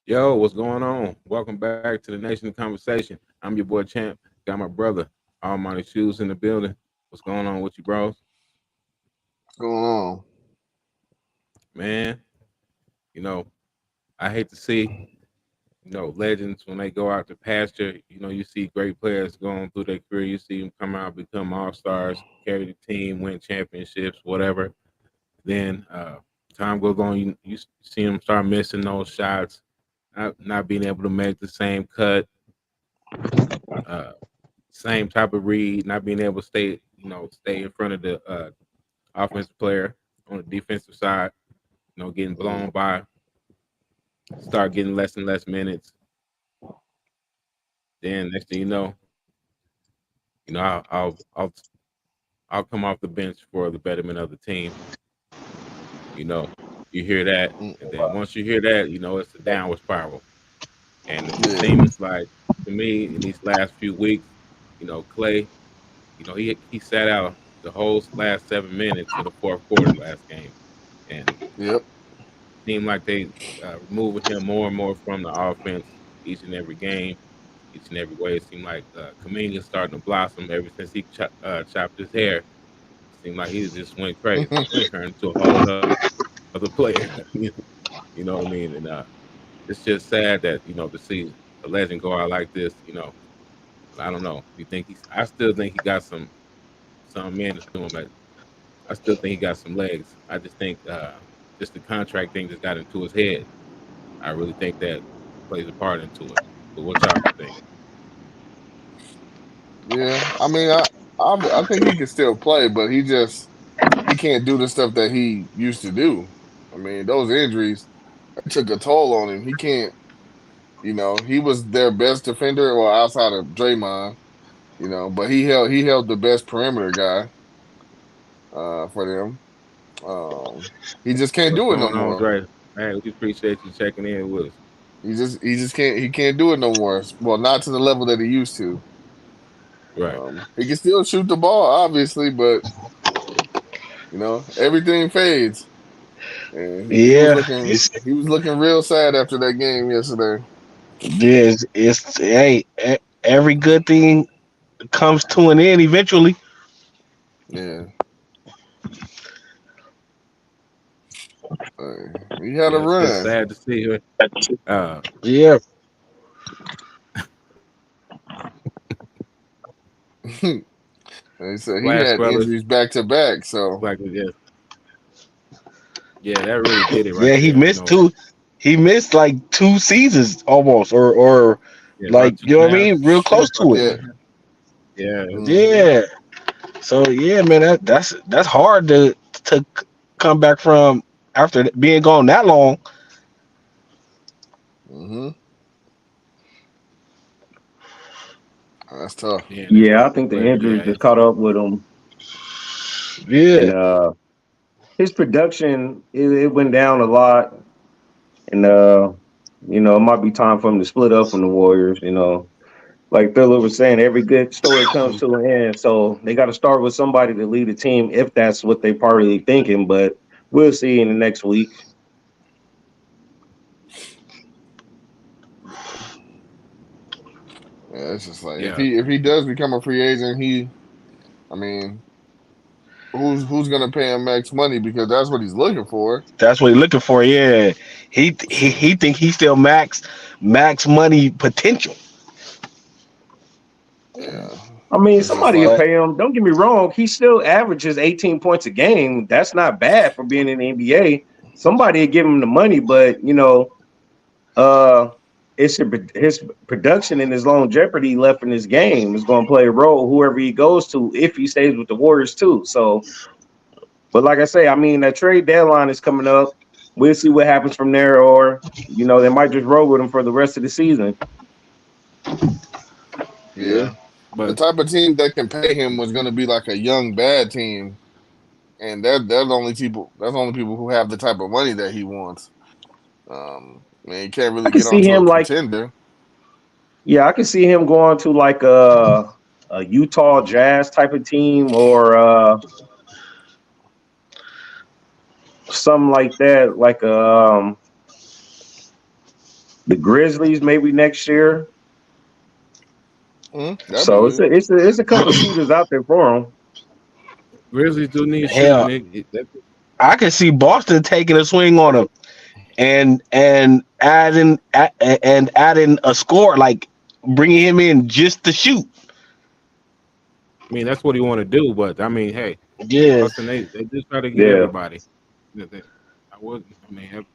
Yo, what's going on? Welcome back to the Nation Conversation. I'm your boy Champ. Got my brother, all my shoes in the building. What's going on with you, bros? What's going on? Man, you know, I hate to see, legends when they go out to pasture. You see great players going through their career. You see them come out, become all stars, carry the team, win championships, whatever. Then time goes on, you see them start missing those shots, not being able to make the same cut. Uh, Same type of read, not being able to stay in front of the offensive player on the defensive side, getting blown by, start getting less and less minutes. Then next thing I'll come off the bench for the betterment of the team. You know, you hear that, and then once you hear that, it's a downward spiral. And it Yeah. seems like to me in these last few weeks, Clay, he sat out the whole last 7 minutes of the fourth quarter last game, and Yep. seemed like they removing him more and more from the offense each and every game, each and every way. It seemed like Kaminga's starting to blossom ever since he chopped his hair. It seemed like he just went crazy, turned into a whole other player. You know what I mean? And it's just sad that to see a legend go out like this. I don't know. You think he's? I still think he got some man to him. I still think he got some legs. I just think just the contract thing just got into his head. I really think that plays a part into it. But what y'all think? Yeah. I think he can still play, but he can't do the stuff that he used to do. I mean, those injuries took a toll on him. He can't. He was their best defender, well, outside of Draymond. But he held the best perimeter guy for them. Um, he just can't What's do it no going on, more. Dre? Hey, we appreciate you checking in with us. He just can't do it no more. Well, not to the level that he used to. Right. He can still shoot the ball, obviously, but everything fades. And he was Yeah, looking he was looking real sad after that game yesterday. it's hey, every good thing comes to an end eventually. Yeah, he had a Yeah, it's run. sad to see her. Uh, Yeah, They said he Splash had Brothers, injuries back to back. So like yeah, that really did it right yeah, he there. missed two. He missed like 2 seasons almost, or Yeah, like about two you know and what I a half. mean, real Yeah, close about to it. two yeah, and a half. Yeah, hmm Yeah. So yeah, man, that's hard to come back from after being gone that long. hmm that's tough. yeah, and it's Yeah, I like, think the but yeah, injuries just it's caught up with him, and Yeah. his production it went down a lot, and it might be time for him to split up from the Warriors. Like Philip was saying, every good story comes to an end, so they got to start with somebody to lead the team if that's what they partly thinking. But we'll see in the next week. Yeah, it's just like if yeah, he does become a free agent, I mean, who's gonna pay him max money because that's what he's looking for. That's what he's looking for. Yeah, he think he's still max money potential. Yeah, I mean, it's just somebody will like But pay him. Don't get me wrong; he still averages 18 points a game. That's not bad for being in the NBA. Somebody will give him the money, but Uh, it's his production and his longevity left in his game is going to play a role whoever he goes to if he stays with the Warriors too. So, but like I say, I mean that trade deadline is coming up. We'll see what happens from there, or they might just roll with him for the rest of the season. yeah, yeah, the but type of team that can pay him was gonna be like a young bad team, and that's only people who have the type of money that he wants. I mean, he can't I really can get see onto a him like, contender. yeah, I can see him going to like a Utah Jazz type of team or something like that, like The Grizzlies maybe next year. That'd be So it's good. a couple shooters out there for him. Grizzlies do need shooting. Hell, I can see Boston taking a swing on him and adding a score, like bringing him in just to shoot. I mean, that's what he want to do. But I mean, hey, Yeah, Boston, they just try to get Yeah. everybody. I wouldn't. I mean,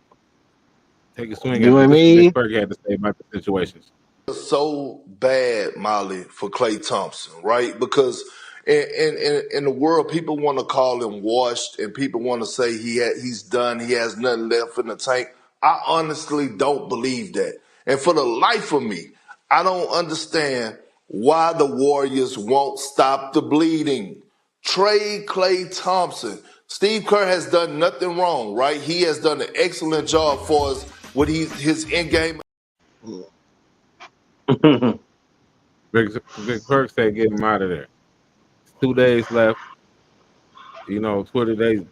take a swing you at know it. what I But this is what Nick mean? Perk had to say about the situations. So bad, Molly, for Klay Thompson, right? Because in the world, people want to call him washed, and people want to say he's done. He has nothing left in the tank. I honestly don't believe that, and for the life of me, I don't understand why the Warriors won't stop the bleeding. Trade Klay Thompson. Steve Kerr has done nothing wrong, right? He has done an excellent job for us with his in game. Big Perk said get him out of there. It's 2 days left. You know, Twitter the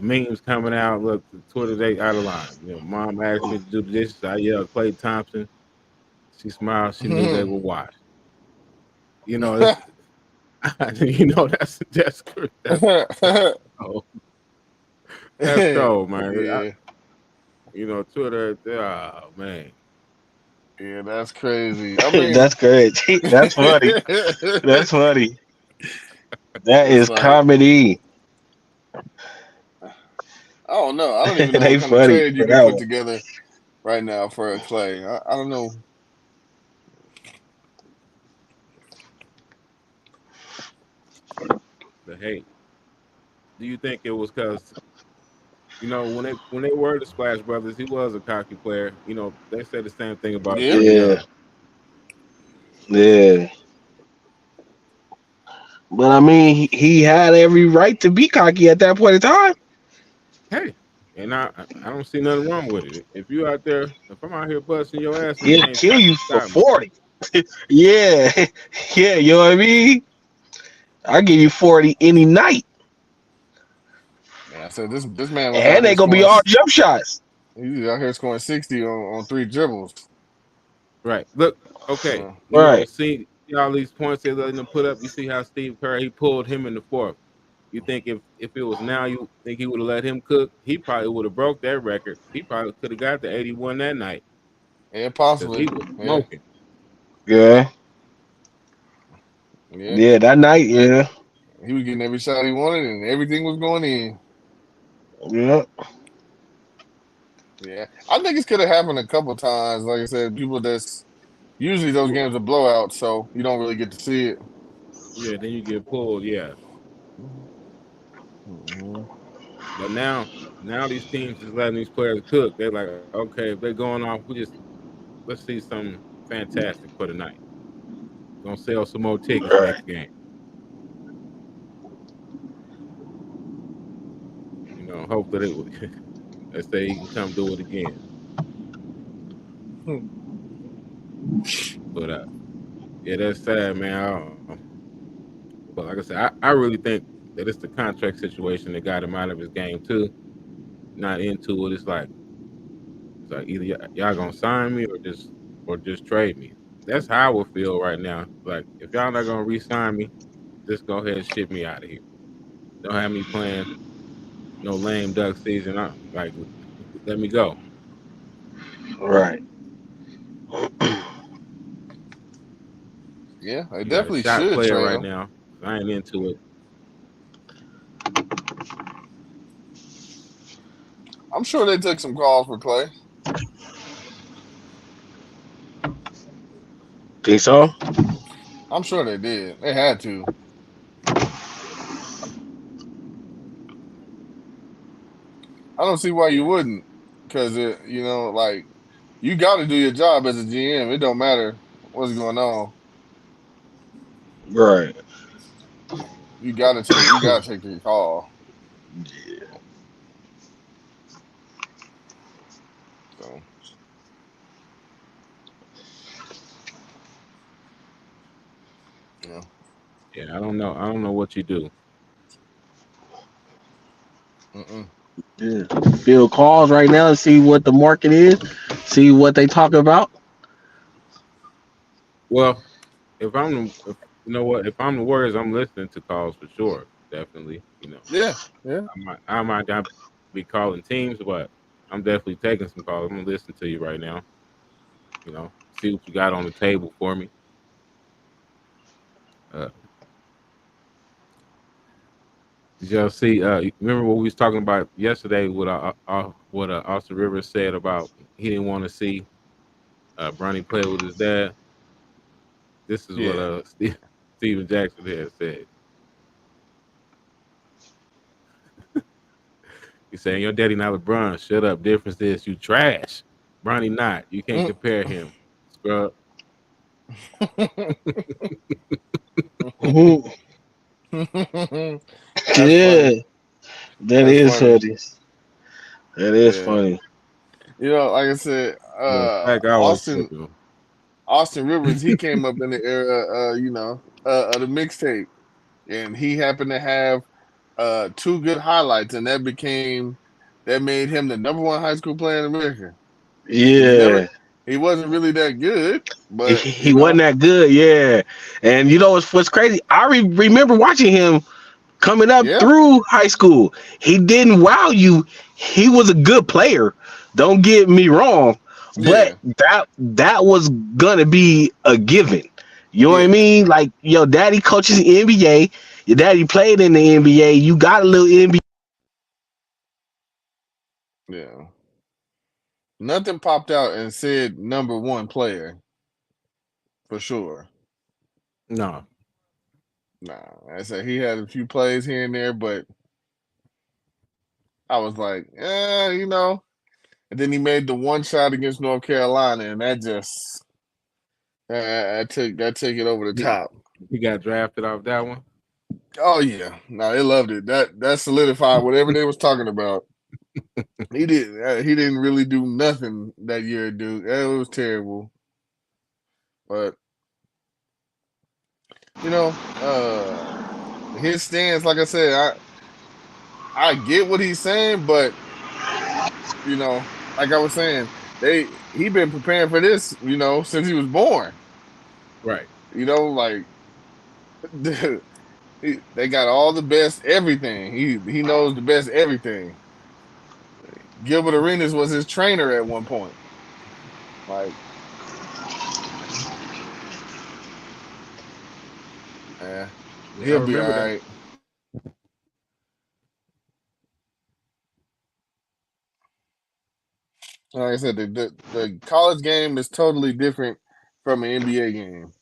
memes coming out. Look, the Twitter they out of line. You know, mom asked me to do the dishes. I yelled Klay Thompson. She smiled. She knew they were washed. You know, it's you know that's oh, that's cold, man. Yeah. You know, Twitter. Oh man. Yeah, that's crazy. I mean, That's crazy. That's funny. That's funny. That it's is like, comedy. I don't know. I don't even know what They kind of funny trade you for can that put one. together right now for a Clay. I don't know. The hate. Do you think it was because you know when they were the Splash Brothers, he was a cocky player. You know, they said the same thing about Yeah. Trey Young. Yeah, yeah. But I mean, he had every right to be cocky at that point in time. Hey, and I don't see nothing wrong with it. If you out there, if I'm out here busting your ass and you He'll can't kill you for stop me, 40. Yeah, yeah. You know what I mean? I give you 40 any night, Man, I said this man was out and here they gonna be scoring. all jump shots. He's out here scoring 60 on 3 dribbles. right? Look, okay, So, you know, Right. see all these points they're letting them put up. You see how Steve Kerr he pulled him in the fourth. You think if it was now, you think he would have let him cook? He probably would have broke that record. He probably could have got the 81 that night yeah, because possibly. he was Yeah, smoking. Yeah. yeah. Yeah. That night. Yeah. He was getting every shot he wanted, and everything was going in. Yeah. Yeah, I think it's could have happened a couple times. Like I said, people that's usually those games are blowouts, so you don't really get to see it. Yeah, then you get pulled. Yeah, Mhm. but now these teams is letting these players cook. They're like, okay, if they're going off, let's see something fantastic for the night. Gonna sell some more tickets Right. next game. You know, hopefully they would. Let's say he can come do it again. But yeah, that's sad, man. But like I said, I really think that it's the contract situation that got him out of his game too. Not into it. It's like either y'all gonna sign me or just trade me. That's how I would feel right now. Like if y'all not gonna re-sign me, just go ahead and ship me out of here. Don't have me playing no lame duck season. Like let me go. Right. Yeah, they You got a definitely shot should player trade right him. now. I ain't into it. I'm sure they took some calls for Clay. Think so? I'm sure they did. They had to. I don't see why you wouldn't, because like you got to do your job as a GM. It don't matter what's going on. Right. You got to take your call. So you know, Yeah, I don't know. I don't know what you do. mm-mm. Yeah. Field calls right now and see what the market is. see what they talk about. Well, if you know what, if I'm the Warriors, I'm listening to calls for sure. Definitely, Yeah, yeah, I might not be calling teams, but I'm definitely taking some calls. I'm gonna listen to you right now. See what you got on the table for me. Uh, did y'all see? You remember what we was talking about yesterday? What Austin Rivers said about he didn't want to see Bronny play with his dad. This is what yeah. Steven Jackson had said. He's saying your daddy not LeBron. Shut up. Difference is you trash. Bronny not. You can't Mm. compare him. Scrub. Mhm. That's Yeah, funny. that That's is funny. funny. That is Yeah. funny. Like I said, Like I always Austin told you. Austin Rivers, he came up in the era, of the mixtape, and he happened to have two good highlights, and that made him the number one high school player in America. Yeah, He wasn't really that good, he, but he wasn't that good. Yeah, and what's crazy? I remember watching him coming up yeah, through high school. He didn't wow you. He was a good player. Don't get me wrong, but yeah, that was gonna be a given. You know what I yeah, mean? Like your daddy coaches in the NBA. Your daddy played in the NBA. You got a little NBA. yeah. Nothing popped out and said number one player for sure. No. Nah, I said he had a few plays here and there, but I was like, And then he made the one shot against North Carolina, and that just that took it over the He, top. he got drafted off that one. Oh yeah, no, they loved it. That solidified whatever they was talking about. He didn't really do nothing that year, dude. It was terrible. But you know, his stance, like I said, I get what he's saying, but like I was saying, he been preparing for this, since he was born. Right. Like they got all the best everything. He knows the best everything. Gilbert Arenas was his trainer at one point. Like, eh, Yeah, I he'll be all remember that. right. Like I said, the college game is totally different from an NBA game.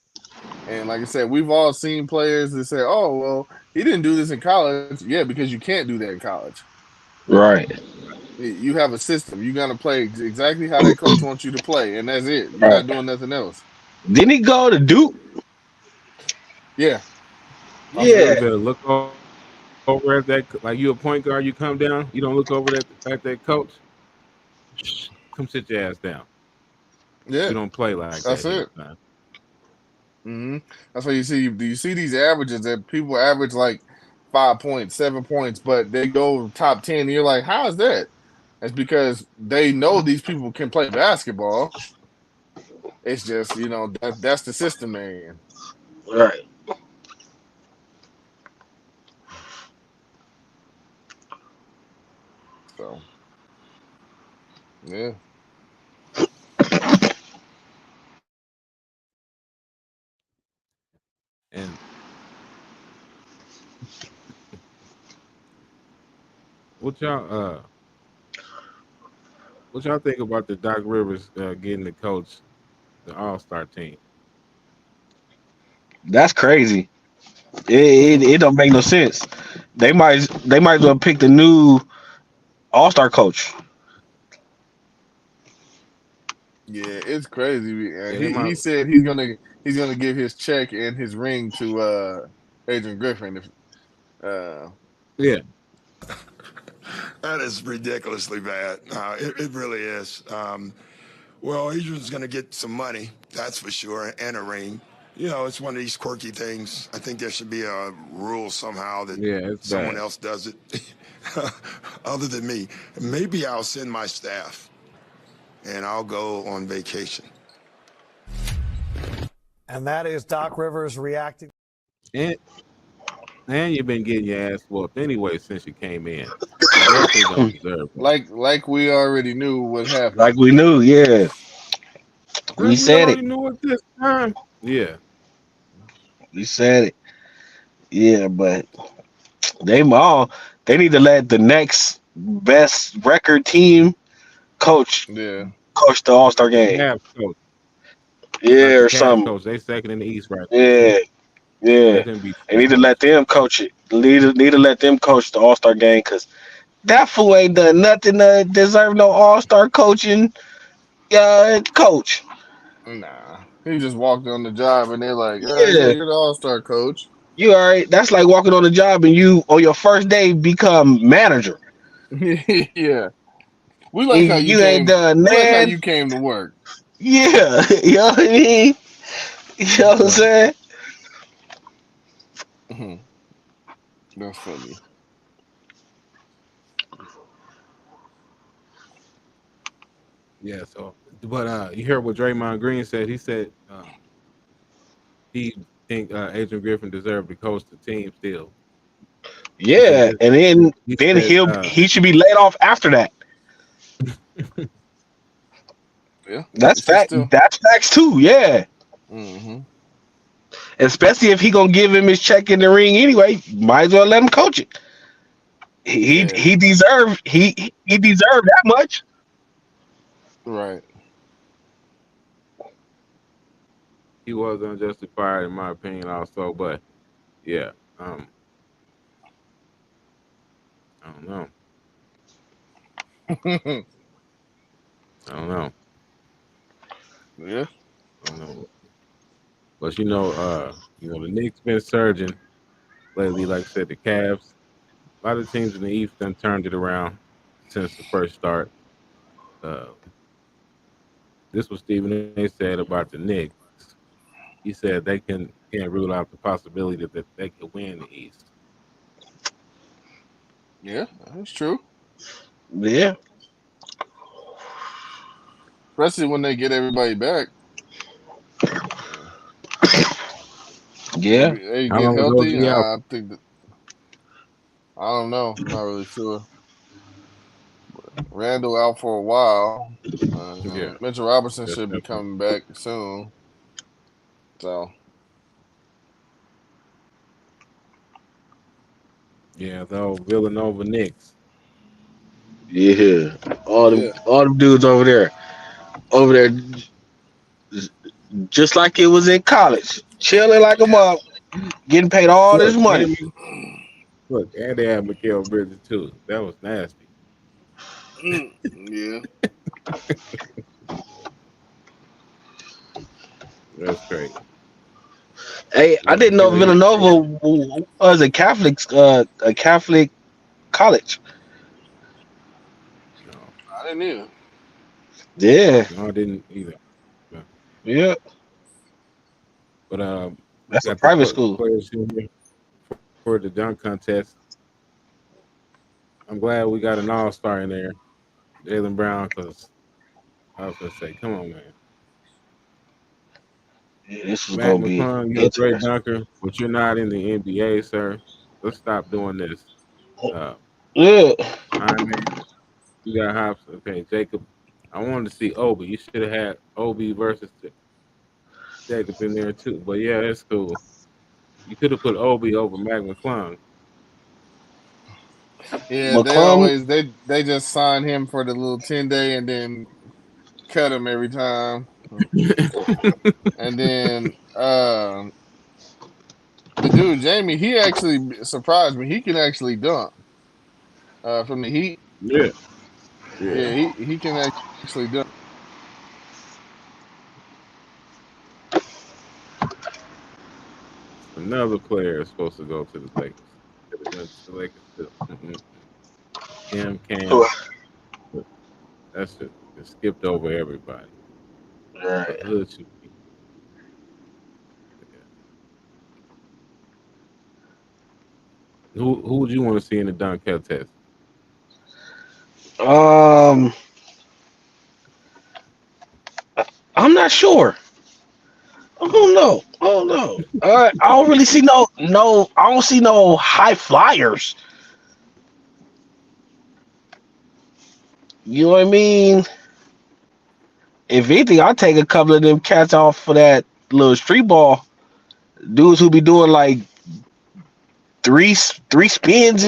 And like I said, we've all seen players that say, "Oh, well, he didn't do this in college." Yeah, because you can't do that in college. Right, You have a system. You got to play exactly how that coach wants you to play, and that's it. You're right. not doing nothing else. Didn't he go to Duke? Yeah, Austin Yeah, You Rivers. better look over at that. Like you a point guard, you come down. You don't look over at that coach. Come sit your ass down. Yeah, We don't play like that's that here, it. son. That's why you see. Do you see these averages that people average like 5 points, 7 points, but they go top 10? And you're like, how is that? It's because they know these people can play basketball. It's just that's the system they're in. right. So yeah, And what y'all what y'all think about the Doc Rivers getting the coach the All Star team? That's crazy. It don't make no sense. They might as well pick the new All Star coach. yeah, it's crazy. Yeah, they He might. said he's gonna give his check and his ring to Adrian Griffin. If Yeah, That is ridiculously bad. It really is. Well, Adrian's going to get some money, that's for sure, and a ring. It's one of these quirky things. I think there should be a rule somehow that yeah, it's someone bad. else does it other than me. Maybe I'll send my staff. and I'll go on vacation. And that is Doc Rivers reacting. And you've been getting your ass whooped anyway since you came in. You definitely don't deserve it. Like we already knew what happened. Like we knew, yeah. We Like we said it. already knew it this time. Yeah. We said it. Yeah, but they all they need to let the next best record team coach Yeah. the All Star Like the game. Cavs coach. Yeah, Like the or Cavs something. coach. They second in the East right now. Yeah, Let yeah. them be They the need to coach. let them coach it. Need to let them coach the All Star game because that fool ain't done nothing to deserve no All Star coaching. Coach. Nah. He just walked on the job and they're like, yeah, Yeah, you're the all-star coach. you all right? That's like walking on the job and you on your first day become manager. Yeah. We like how you You ain't came done we like how man. you came to work. Yeah, you know what I mean. You know what I'm Right. saying? Mhm. That's funny. Yeah. So, but you hear what Draymond Green said? He said he think Adrian Griffin deserved to coach the team still. He said Yeah, this. and He then said, he should be laid off after that. Yeah. He That's should fact. still. That's facts too. Yeah, Mm-hmm. especially if he gonna give him his check in the ring anyway. Might as well let him coach it. Yeah. He deserved he deserved that much. Right. he was unjustified in my opinion, also. But yeah, I don't know. I don't know. Yeah. I don't know. But the Knicks been surging lately. Like I said, the Cavs. A lot of teams in the East done turned it around since the first start. Uh, this was Stephen A. said about the Knicks. He said they can't rule out the possibility that they could win the East. Yeah. That's true. Yeah, Especially when they get everybody back. Yeah. yeah. They How get long is healthy. OG out? I think that I don't know. I'm not really sure. Randall out for a while. Yeah, Mitchell Robinson that's should be definitely. coming back soon. So Yeah, though Villanova Knicks. Yeah. yeah. All them dudes over there, just like it was in college, chilling like a mom, getting paid all this Look, money. and look, and they had Mikael Bridges too. That was nasty. Yeah. That's crazy. Hey, I Look, didn't know Mikael, Villanova was a Catholic college. no, I didn't either. Yeah, no, I didn't either. No. yeah. But That's a got the private school. players in here for the dunk contest. I'm glad we got an all star in there, Jalen Brown, because I was gonna say, come on, man. Yeah, this was Mac gonna be McClung, you're a great interesting. dunker, but you're not in the NBA, sir. Let's stop doing this. Uh, Yeah, Hyman, you got Hops. Okay, Jacob. I wanted to see Obi. You should have had Obi versus Jacob in there too. But yeah, that's cool. You could have put Obi over Mac McClung. Yeah, they McClung. always they just sign him for the little 10 day and then cut him every time. And then the dude Jamie, he actually surprised me. He can actually dunk. From the Heat. Yeah, yeah. Yeah, he can actually dunk. Another player is supposed to go to the Lakers. Could have went to the Lakers too. Him, Cam, but that's it skipped over everybody. Right. Hood should be. Yeah. Who would you want to see in the dunk contest? Um, I'm not sure. I don't know. I don't know. I don't really see no. I don't see no high flyers. You know what I mean? If anything, I'll take a couple of them cats off for that little street ball. Dudes who be doing like three spins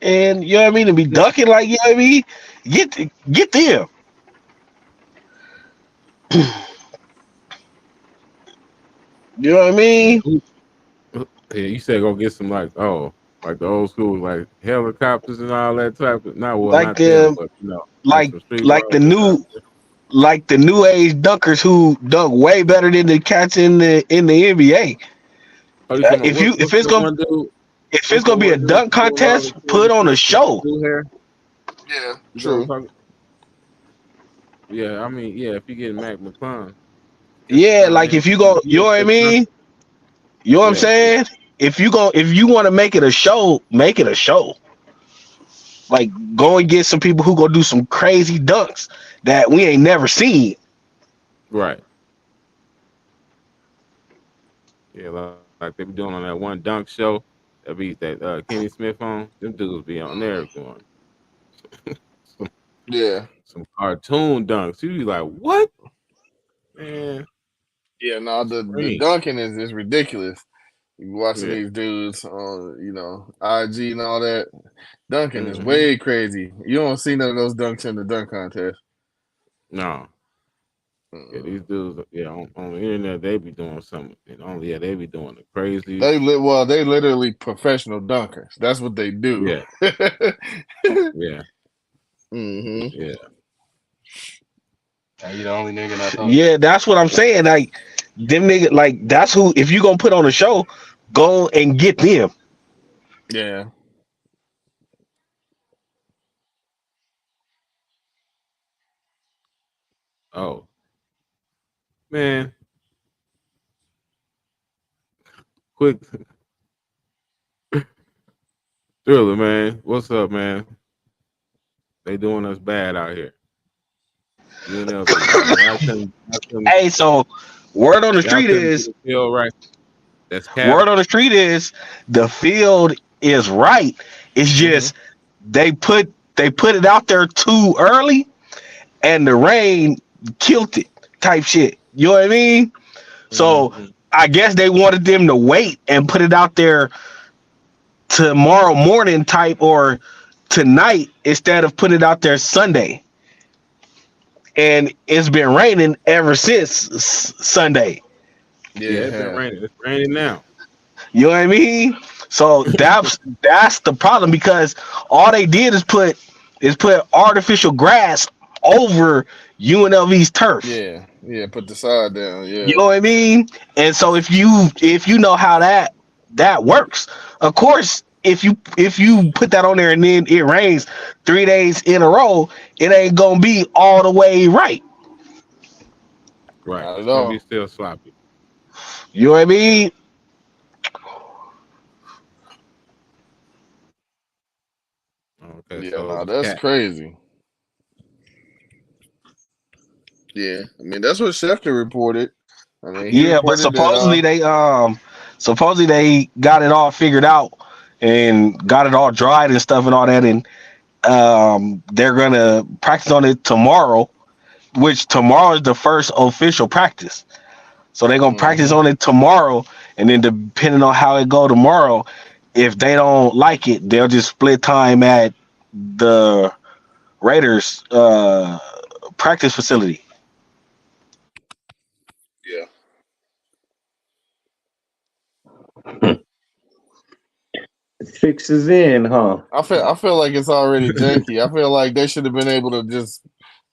and you know what I mean, and be ducking like you know what I mean. Get them. You know what I Yeah, mean? yeah, you said go get some like the old school like helicopters and all that type of Like not them, but like like some street like the balls or new something. like the new age dunkers who dunk way better than the cats in the NBA. Oh, you talking about If you what's the one dude? if it's What's the gonna be a one dude dunk from doing all the contest, put crazy on a stuff with the show. blue hair? Yeah, You know what I'm true. talking? Yeah, I mean, yeah, if you get Mac McClung, just Yeah, crown like him. if you I mean, go, he you know a what I good mean. dunker. You know what I'm Yeah, yeah, saying? If you want to make it a show, make it a show. Like go and get some people who go do some crazy dunks that we ain't never seen. right. Yeah, like they be doing on that one dunk show. That be that Kenny Smith on. Them dudes be on there Mhm. doing some, Yeah, some cartoon dunks. You be like, what, man? yeah. No, the Scream. dunking is ridiculous. You watching Yeah, these dudes on IG and all that. Dunking is hmm way crazy. You don't see none of those dunks in the dunk contest. no. Yeah, Mm-mm. these dudes, yeah, on the internet, they be doing something. Yeah, they be doing the crazy. They literally professional dunkers. That's what they do. Yeah, yeah, hmm yeah. Are you the only nigga not talking? Yeah, that's what I'm saying. Like them niggas, like that's who. If you gonna put on a show, go and get them. Yeah. Oh man, quick thriller, man. What's up, man? They doing us bad out here. UNLV, man. Hey, so word on the Y'all street couldn't do is the field right. That's cap. word on the street is the field is right. It's hmm just they put it out there too early and the rain killed it type shit. You know what I mean? So Hmm I guess they wanted them to wait and put it out there tomorrow morning type or tonight instead of putting it out there Sunday. And it's been raining ever since Sunday. Yeah, Yeah, it it's been has. raining. It's raining now. You know what I mean? So that's the problem because all they did is put artificial grass over UNLV's turf. Yeah. Yeah. Put the side down. You Yeah. know what I mean? And so if you know how that works, of course, if you put that on there and then it rains 3 days in a row, it ain't gonna be all the way right. Right. Not It's at gonna be all. still sloppy. You know what I mean? Okay, Yeah. so No, it's that's cap. crazy. Yeah. I mean, that's what Schefter reported. I mean, he Yeah, but reported that. supposedly they got it all figured out and got it all dried and stuff and all that, and they're gonna practice on it tomorrow, which tomorrow is the first official practice. So they're gonna practice hmm on it tomorrow, and then depending on how it go tomorrow, if they don't like it, they'll just split time at the Raiders practice facility. Yeah. Fixes in, huh? I feel like it's already janky. I feel like they should have been able to just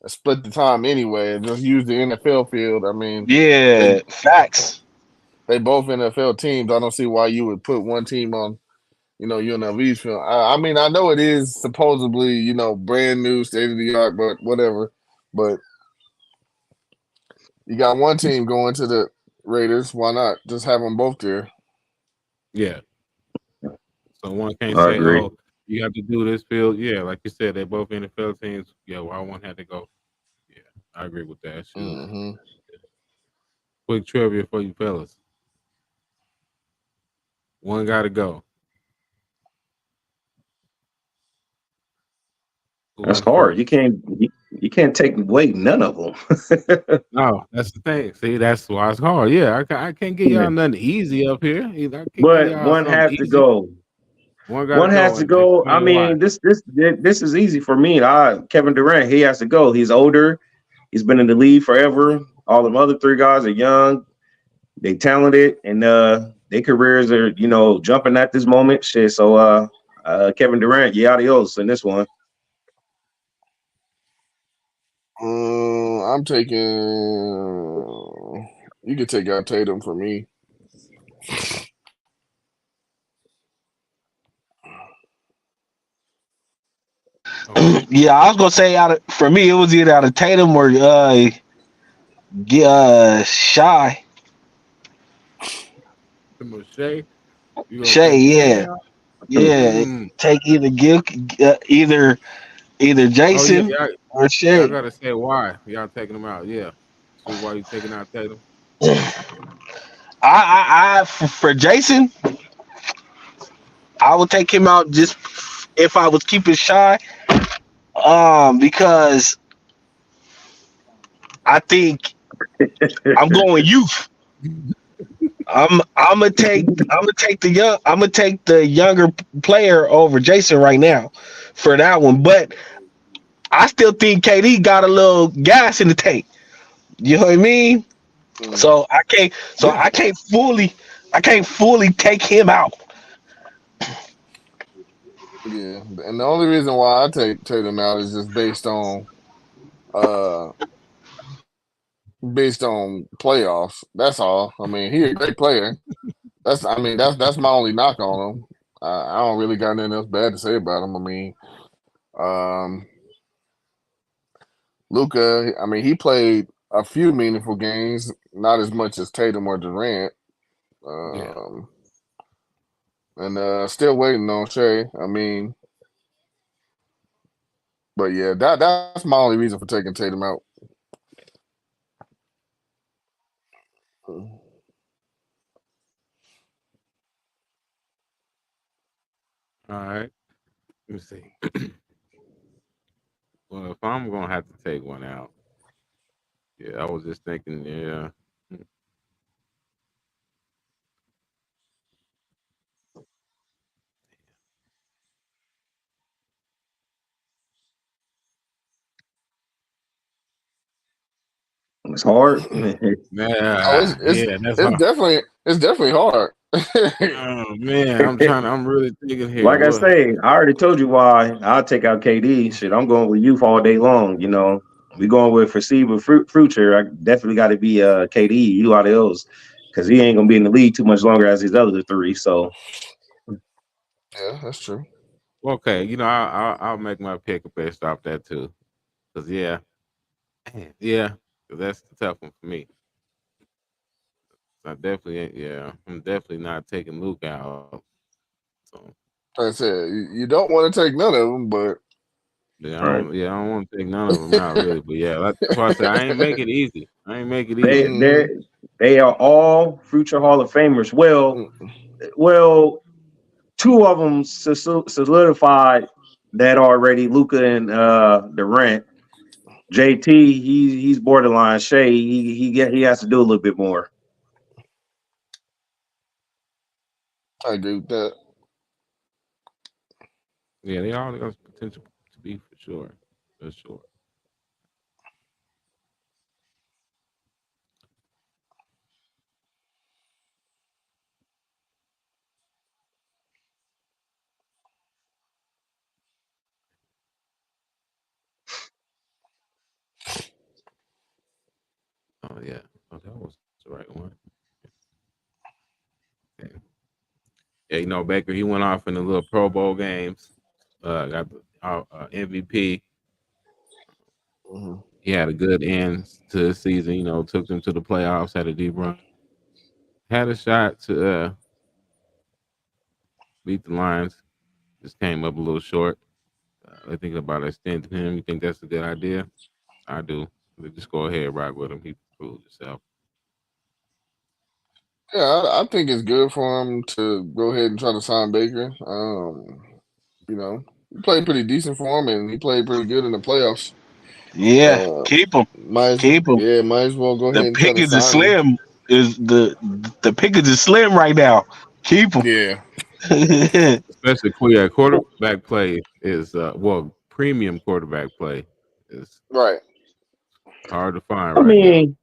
split the time anyway and just use the NFL field. I mean, they Yeah, facts. they both NFL teams. I don't see why you would put one team on, UNLV's field. I mean, I know it is supposedly, brand new, state of the art, but whatever. But you got one team going to the Raiders. Why not just have them both there? Yeah. So one can't I say, agree. "Oh, you have to do this field." Yeah, like you said, they both NFL teams. Yeah, why one had to go? Yeah, I agree with that. Shoot. hmm quick trivia for you fellas. One got to go. Who That's went hard. first? You can't take away none of them. No, that's the thing. See, that's why it's hard. Yeah, I can't get y'all nothing easy up here. Either I can give But y'all one something has to easy. go. One got to One has go to and go. I explain why. mean, this is easy for me. Kevin Durant, he has to go. He's older. He's been in the league forever. All the other three guys are young. They talented, and their careers are jumping at this moment. Shit. So Kevin Durant, adios in this one. I'm taking. You can take out Tatum for me. Okay. Yeah, I was gonna say for me it was either out of Tatum or Shy. Shay, you gonna Shay, take Shay yeah. out? Yeah. Mm. Take either Oh yeah, Jason or y'all Shay. gotta say why y'all taking them out. Yeah. See why you taking out Tatum? For Jason, I would take him out just if I was keeping Shy. Because I think I'm going youth. I'm gonna take the younger player over Jason right now for that one. But I still think KD got a little gas in the tank. You know what I mean? Mm, So Yeah. I can't fully take him out. yeah, and the only reason why I take Tatum out is just uh based on playoffs. That's all. I mean, he a great player. That's my only knock on him. I don't really got nothing else bad to say about him. I mean, um, Luca. I mean, he played a few meaningful games, not as much as Tatum or Durant. Yeah. Um, and still waiting on Shea. I mean, but yeah, that's my only reason for taking Tatum out. All right. Let me see. Well, if I'm gonna have to take one out, yeah, I was just thinking, yeah. It's hard. Oh, Nah, yeah, that's it's hard. definitely hard. Oh man, I'm really thinking here. Like I What? say, I already told you why I'll take out KD. Shit, I'm going with youth all day long. We going with foreseeable future. I definitely got to be KD. You out of those because he ain't gonna be in the league too much longer as these other three. So Yeah, that's true. Okay, I'll make my pick based off that too. Cause yeah, man, yeah, 'cause that's the tough one for me. I definitely ain't. Yeah, I'm definitely not taking Luke out. So Like I said, you don't want to take none of them, but yeah, I right, don't. Yeah, I don't want to take none of them out really. But yeah, that's why I said I ain't make it easy. I ain't make it they easy. they mm, they are all future Hall of Famers. mm, Well, two of them solidified that already. Luca and Durant. JT, he's borderline. Shea, he has to do a little bit more. I agree with that. Yeah, they all got potential to be for sure. For sure. Oh yeah. Oh, that was the right one. Okay. Yeah, Baker, he went off in the little Pro Bowl games. Got the MVP. Hmm. He had a good end to the season. Took them to the playoffs. Had a deep run. Had a shot to beat the Lions. Just came up a little short. They thinking about extending him. You think that's a good idea? I do. Just go ahead, rock with him. He proved himself. Yeah, I think it's good for him to go ahead and try to sign Baker. You know, he played pretty decent for him, and he played pretty good in the playoffs. Yeah, Uh, keep him, might keep him. might as well go ahead The and try to pickings is sign him. slim. Is the pickings is slim right now. Keep him. Yeah, especially quarterback play is premium quarterback play is right. hard to find I right now. mean,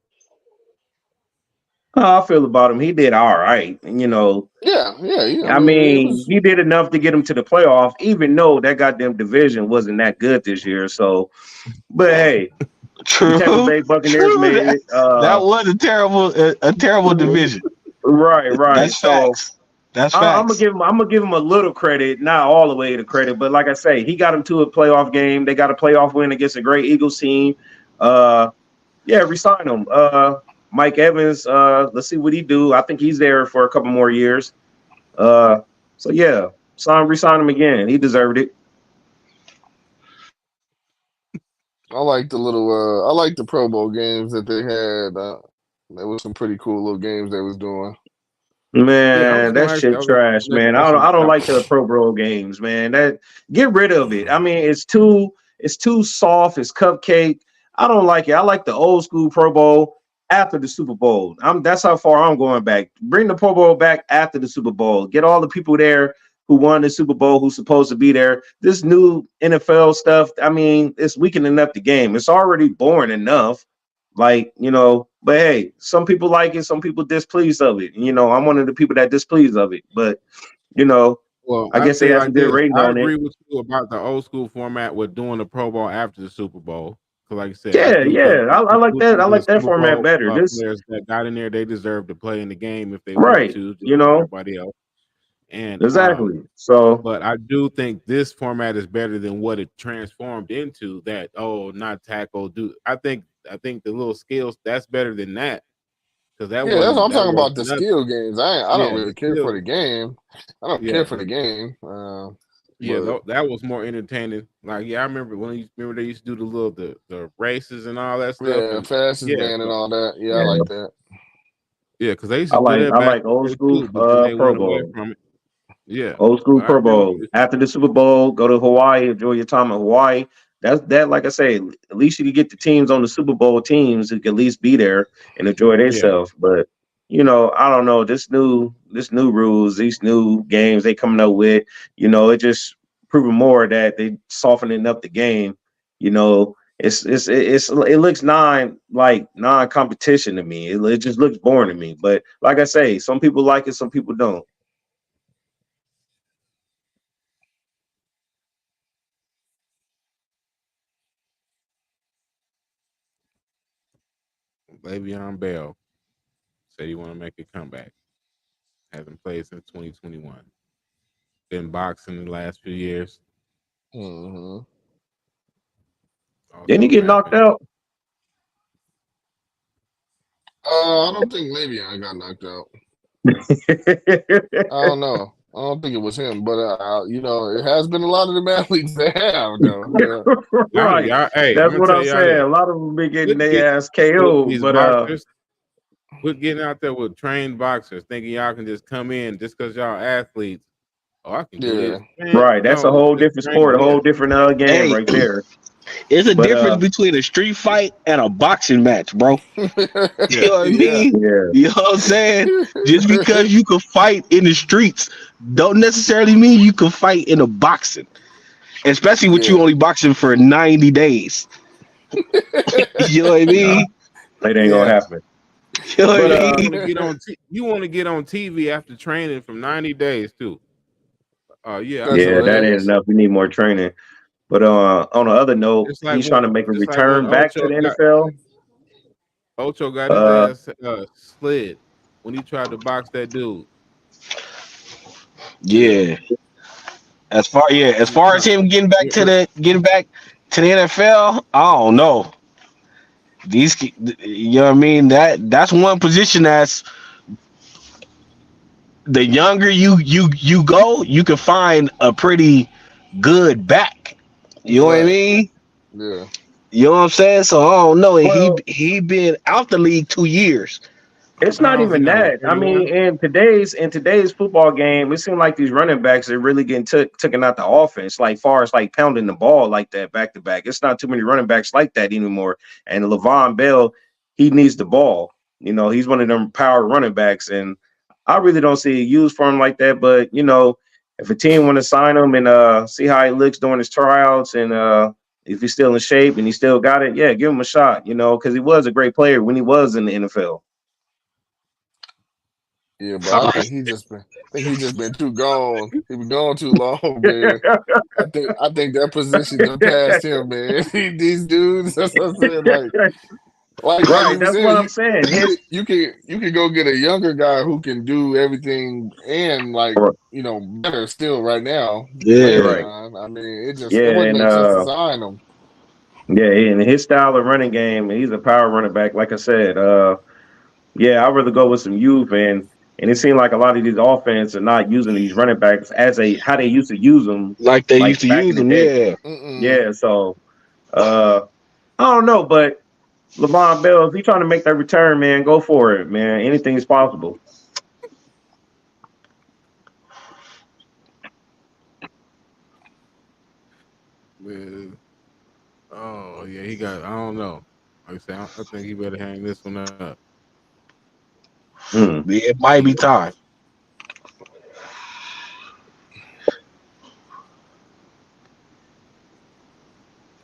how I feel about him, he did all right. Yeah. I I mean, it mean, was. he did enough to get him to the playoff, even though that goddamn division wasn't that good this year. So, but hey, the Tampa True, Bay Buccaneers true. made it. That was a terrible division. Right. That's So facts. That's I'm gonna facts. give him. I'm gonna give him a little credit, not all the way to credit, but like I say, he got him to a playoff game. They got a playoff win against a great Eagles team. Uh, yeah, resign him. Mike Evans. Let's see what he do. I think he's there for a couple more years. Uh, so yeah, resign him again. He deserved it. I like the little. I like the Pro Bowl games that they had. There was some pretty cool little games they was doing. Yeah, I was Man, that gonna ask you. shit I was gonna trash, ask you that man. question. I don't like the Pro Bowl games, man. That get rid of it. I mean, it's too soft, it's cupcake. I don't like it. I like the old school Pro Bowl after the Super Bowl. That's how far I'm going back. Bring the Pro Bowl back after the Super Bowl. Get all the people there who won the Super Bowl who's supposed to be there. This new NFL stuff, I mean, it's weakening up the game. It's already boring enough. Like, but hey, some people like it, some people displeased of it. I'm one of the people that displeased of it. But, you know, Well, I I guess they say have some like good this. ratings I on it. agree with you about the old school format with doing the Pro Bowl after the Super Bowl. Because, like I said, I Yeah, do think yeah. I like that. I the like that Super format Bowl better. This players that got in there, they deserve to play in the game if they want right, to, just like everybody else. And exactly. So but I do think this format is better than what it transformed into. That not tackle, do I think the little skills that's better than that because that Yeah, that's what wasn't I'm talking about. The nothing. skill games. I don't Yeah, really the care for skill. the game. I don't Yeah, care for the game. yeah, But that was more entertaining. Like, yeah, I remember they used to do the races and all that stuff, yeah, and fastest yeah, man and so, all that. Yeah, I yeah, like that. yeah, because they used to do that I back like in old the day school too, but then they Pro went away Bowl. from it. Yeah, Old school but I Pro agree with Bowl. you. After the Super Bowl, go to Hawaii, enjoy your time in Hawaii. That, like I say, at least you can get the teams on the Super Bowl teams who can at least be there and enjoy Yeah, themselves. But I don't know. This new rules, these new games they coming up with, it just proving more that they softening up the game. It looks non competition to me. It just looks boring to me. But like I say, some people like it, some people don't. Le'Veon Bell said he want to make a comeback. Hasn't played since 2021. Been boxing the last few years. Hmm. Didn't he Also get knocked rapping. out? I don't think maybe I got knocked out. I don't know. I don't think it was him, but it has been a lot of the athletes that have though. Yeah, Right. Hey, I'm That's gonna what tell I'm y'all saying. this. A lot of them be getting Quit their ass with KO. these But boxers. Quit getting out there with trained boxers, thinking y'all can just come in just because y'all athletes. Oh, I can do yeah, this, man. right, that's a No, whole just different train sport, a whole again. different game Hey, right there. it's a But difference between a street fight and a boxing match, bro. You Yeah, know what I yeah. mean? yeah, You know what I'm saying? Just because you can fight in the streets don't necessarily mean you can fight in a boxing. Especially with you Yeah, only boxing for 90 days. You know what I no, mean? it ain't gonna yeah. happen. You know what But I and you mean? want to get on you want to get on TV after training from 90 days too. Yeah, I That's know yeah, that. that ain't hilarious. enough. We need more training. But on the other note, he's trying to make a Just like when return back to the NFL. Ocho got his Uh, ass slid when he tried to box that dude. Yeah, Yeah. As you far as know, him getting back to the NFL, I don't know. You know what I mean? That's one position that's the younger you go, you can find a pretty good back. You know what I Right. mean? Yeah. You know what I'm saying? So I don't know. And he well, he been out the league 2 years. It's I not don't even think I was that. I mean, 31. in today's football game, it seemed like these running backs are really getting taken out the offense. Like far as like pounding the ball like that back to back, it's not too many running backs like that anymore. And Le'Veon Bell, he needs the ball. He's one of them power running backs, and I really don't see a use for him like that. But if a team want to sign him and see how he looks during his tryouts and if he's still in shape and he still got it, yeah, give him a shot. Because he was a great player when he was in the NFL. Yeah, but I think he just been too gone. He been gone too long, man. I think that position done passed him, man. These dudes, that's what I'm saying. Like Right, you were that's what saying, I'm saying. His you can go get a younger guy who can do everything and better still right now playing Yeah. right, time. I mean, it yeah, wouldn't and make sense to sign him. yeah, and his style of running game, he's a power running back. Like I said, yeah, I'd rather go with some youth and it seemed like a lot of these offense are not using these running backs as a how they used to use them Like they like used to back use in the them, day. yeah. Mm-mm. Yeah, so uh, I don't know, but Le'Veon Bell, if he's trying to make that return, man, go for it, man. Anything is possible. Man. Oh yeah, he got. I don't know. Like I said, I think he better hang this one up. Mm. It might be time.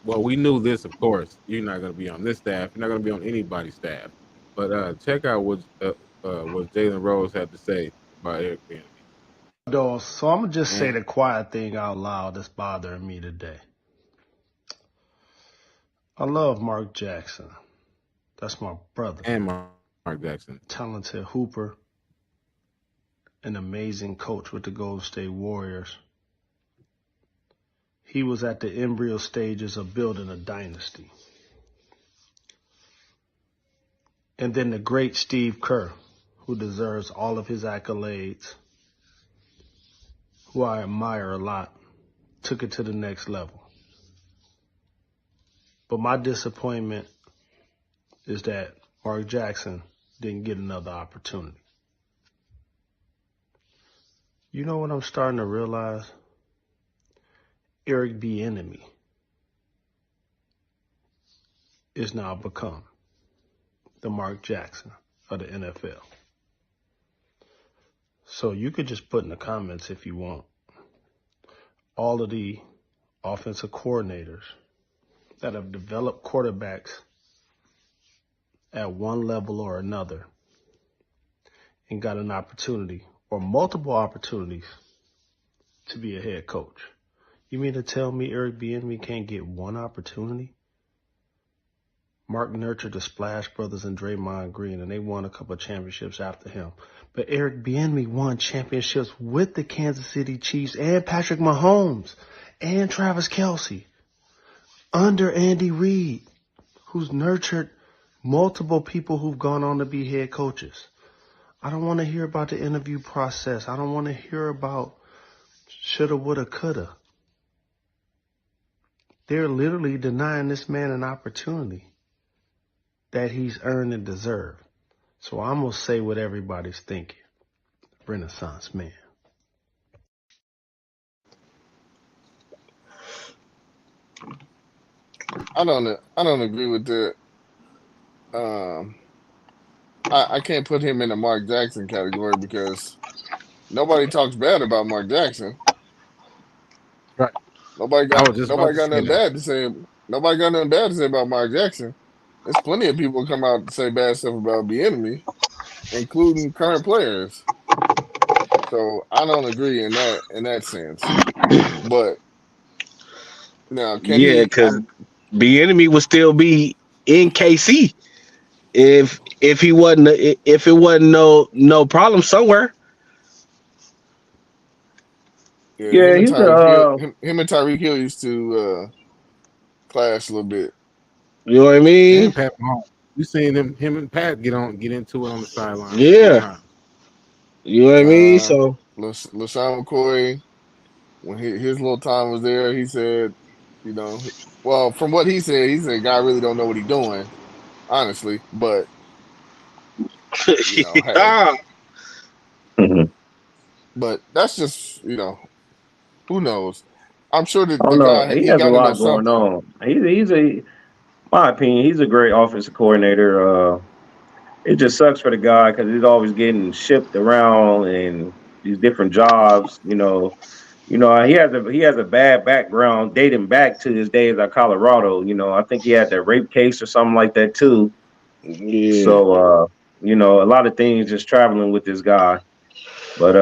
Well, we knew this, of course. You're not going to be on this staff. You're not going to be on anybody's staff. But check out what Jalen Rose had to say about Eric Bieniemy. Though, so I'm gonna just say And the quiet thing out loud that's bothering me today. I love Mark Jackson. That's my brother. and Mark Jackson. Talented hooper, an amazing coach with the Golden State Warriors. He was at the embryo stages of building a dynasty. And then the great Steve Kerr, who deserves all of his accolades, who I admire a lot, took it to the next level. But my disappointment is that Mark Jackson didn't get another opportunity. You know what I'm starting to realize? Eric Bieniemy is now become the Mark Jackson of the NFL. So you could just put in the comments if you want all of the offensive coordinators that have developed quarterbacks at one level or another and got an opportunity or multiple opportunities to be a head coach. You mean to tell me Eric Bieniemy can't get one opportunity? Mark nurtured the Splash Brothers and Draymond Green, and they won a couple of championships after him. But Eric Bieniemy won championships with the Kansas City Chiefs and Patrick Mahomes and Travis Kelce under Andy Reid, who's nurtured multiple people who've gone on to be head coaches. I don't want to hear about the interview process. I don't want to hear about shoulda, woulda, coulda. They're literally denying this man an opportunity that he's earned and deserved. So I'm going to say what everybody's thinking. Renaissance man. I don't agree with that. Um, I can't put him in the Mark Jackson category because nobody talks bad about Mark Jackson. Right. Nobody I got was just about nobody to got say nothing that. bad to say. Nobody got nothing bad to say about Mark Jackson. There's plenty of people come out to say bad stuff about the enemy, including current players. So I don't agree in that sense. But now, can Yeah, he? because the enemy would still be in KC if he wasn't if it wasn't no problem somewhere. Yeah, Yeah, him and he's Tyreek Hill, a him and Tyreek Hill used to clash a little bit. You know what I mean? And Pat Mahomes. You seen him and Pat get into it on the sidelines a few Yeah. times. You know what I mean? Uh, So LaShawn McCoy, when his little time was there, he said, well, from what he said, God really don't know what he's doing, honestly. But Hey, Mhm. but that's just who knows? I'm sure that I the don't know. guy He he has a got to know lot going something. on. He's a, my opinion, he's a great offensive coordinator. It just sucks for the guy because he's always getting shipped around and these different jobs. He has a bad background dating back to his days at Colorado. I think he had that rape case or something like that too. Yeah. So a lot of things just traveling with this guy. But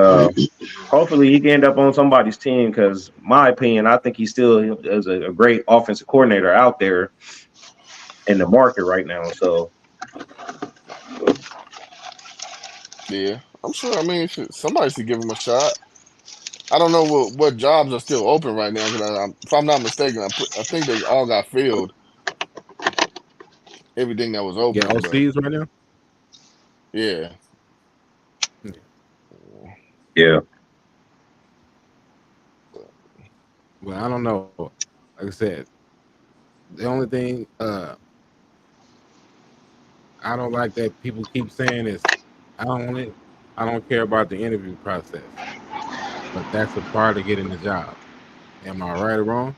hopefully he can end up on somebody's team because, my opinion, I think he still is a great offensive coordinator out there in the market right now. So Yeah, I'm sure. I mean, somebody should give him a shot. I don't know what jobs are still open right now because if I'm not mistaken, I think they all got filled, everything that was Yeah, open. But OCs right now. yeah, Yeah. yeah, Well, I don't know. Like I said, the only thing I don't like that people keep saying is I don't want it. I don't care about the interview process, but that's a part of getting the job. Am I right or wrong?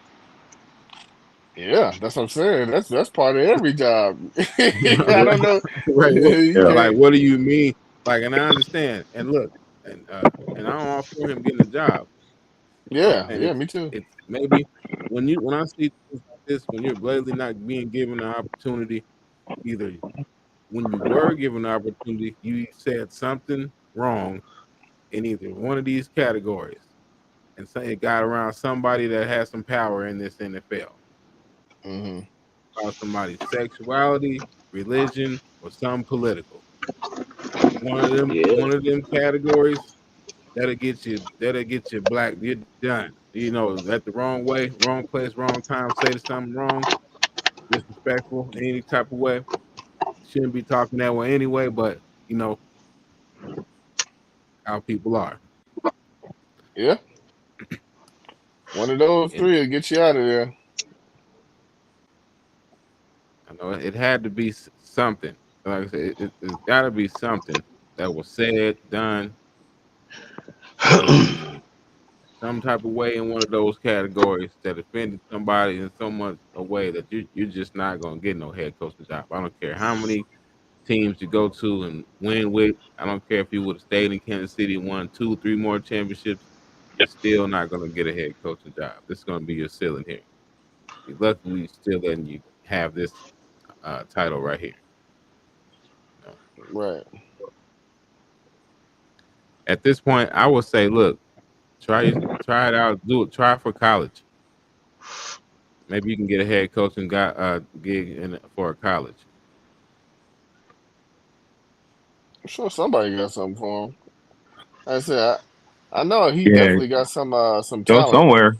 yeah, that's what I'm saying. That's part of every job. I right, don't know. right. What, You yeah, like, can't. what do you mean? Like, and I understand. And look, and I'm all for him getting a job. I'm Yeah, saying yeah, it's me too. it's maybe when I see things like this, when you're blatantly not being given the opportunity, either when you were given the opportunity, you said something wrong in either one of these categories, and say it got around somebody that has some power in this NFL, Hmm. about somebody's sexuality, religion, or some political. Yeah. One of them categories that'll get you black. You're done. At the wrong way, wrong place, wrong time. Say something wrong, disrespectful in any type of way. Shouldn't be talking that way anyway. But you know how people are. Yeah, one of those And three will get you out of there. I know it had to be something. Like I said, it's got to be something that was said, done, in some type of way in one of those categories that offended somebody in so much a way that you're just not gonna get no head coaching job. I don't care how many teams you go to and win with. I don't care if you would have stayed in Kansas City and won two, three more championships. You're still not gonna get a head coaching job. This is gonna be your ceiling here. You're lucky we still letting you have this title right here. You know? Right. At this point, I would say, look, try it out, do it, try for college. Maybe you can get a head coaching gig for a college. I'm sure somebody got something for him. Like I said, I know he yeah. definitely got some Go talent. somewhere.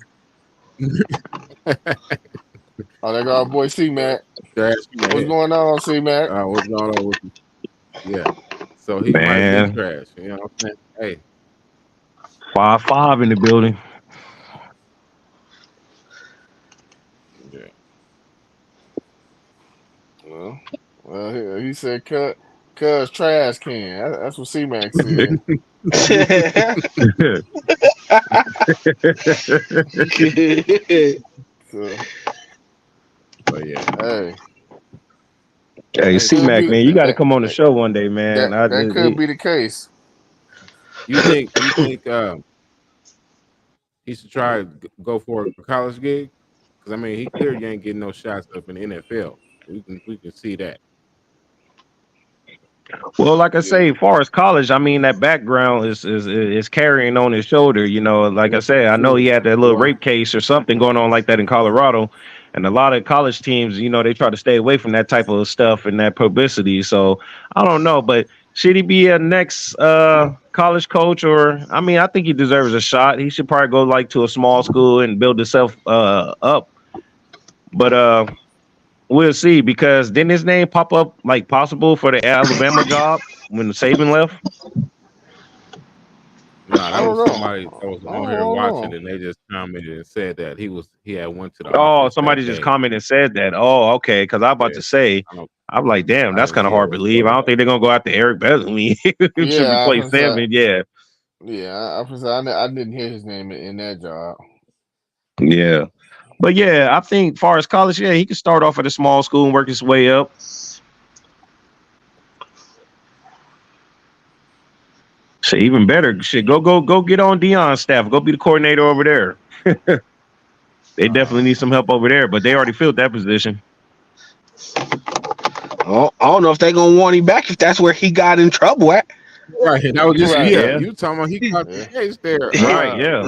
Oh, that got our boy C Mac. Trash What's man. going on, C Mac? What's going on with you? Yeah. So he might be Man, trash. You know what I'm saying? 5-5 in the building. Hey, yeah. Well, he said cut, cuz trash can. That's what C Mac said. So But yeah. hey, Hey, that Hey, C could Mac, be man, you got to that come on the that show one day, man. that could be the case. you think he should try to go for a college gig? Because I mean, he clearly ain't getting no shots up in the NFL. We can see that. Well, like I say, Yeah. as far as college, I mean that background is carrying on his shoulder. Like I said, I know he had that little Well, rape case or something going on like that in Colorado, and a lot of college teams, they try to stay away from that type of stuff and that publicity. So I don't know, but should he be a next college coach? Or I mean, I think he deserves a shot. He should probably go like to a small school and build himself up. But we'll see because didn't his name pop up like possible for the Alabama job when Saban left? Nah, I that don't was know. somebody that was I on here don't watching, know. and they just commented and said that he had went to the Oh, office somebody that just day. commented and said that. Oh, okay. Because I about Yeah, to say, I don't. I'm like, damn, I that's didn't kind of see hard it. to believe. I don't think they're gonna go after Eric Beasley to Yeah, replace him. Yeah, I didn't hear his name in that job. yeah. But yeah, I think far as college, yeah, he could start off at a small school and work his way up. Shit, even better. Shit, go get on Dion's staff. Go be the coordinator over there. They definitely need some help over there, but they already filled that position. I don't know if they gonna want him back if that's where he got in trouble at. Right. That was just Right. yeah. Yeah, You talking about he caught the Yeah. case there. right. Yeah,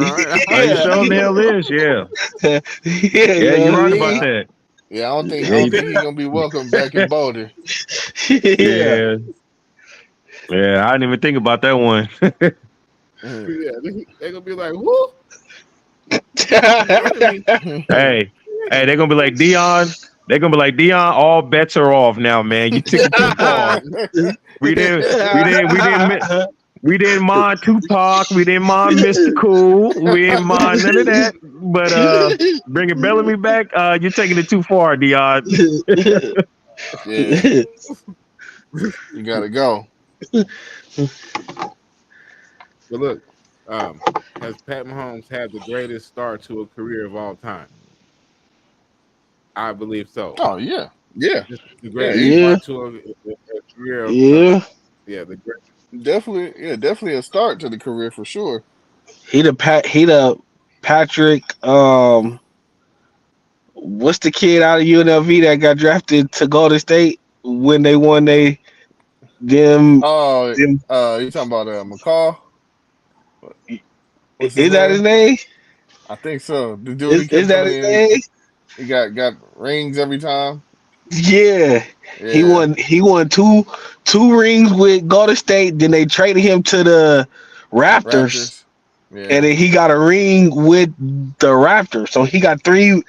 Right. he Yeah, sure the hell is. Yeah, yeah, yeah. you know You're what I right mean? about that. Yeah, I Yeah, don't think he's gonna be welcome back in Boulder. Yeah. yeah, yeah. I didn't even think about that one. Mhm. Yeah, they gonna be like, who? What me? Hey, they're gonna be like Dion. They're gonna be like Dion. All bets are off now, man. You took it too far. We didn't. We didn't. We didn't. We didn't mind Tupac. We didn't mind Mr. Cool. We didn't mind none of that. But bringing Bellamy back, you're taking it too far, Dion. Yeah, you gotta go. But look, has Pat Mahomes had the greatest start to a career of all time? I believe so. Oh yeah, yeah, This is the yeah. greatest He Yeah, start to a career of yeah. yeah, the great. definitely a start to the career for sure. He the Patrick. What's the kid out of UNLV that got drafted to Golden State when they won them Oh, them? you talking about McCall? What's his Is that his name? name? I think so. The dude he Is kept that coming his in. name? He got rings every time. Yeah, he Yeah, won two rings with Golden State. Then they traded him to the Raptors, Raptors. and Yeah. then he got a ring with the Raptors. So he got three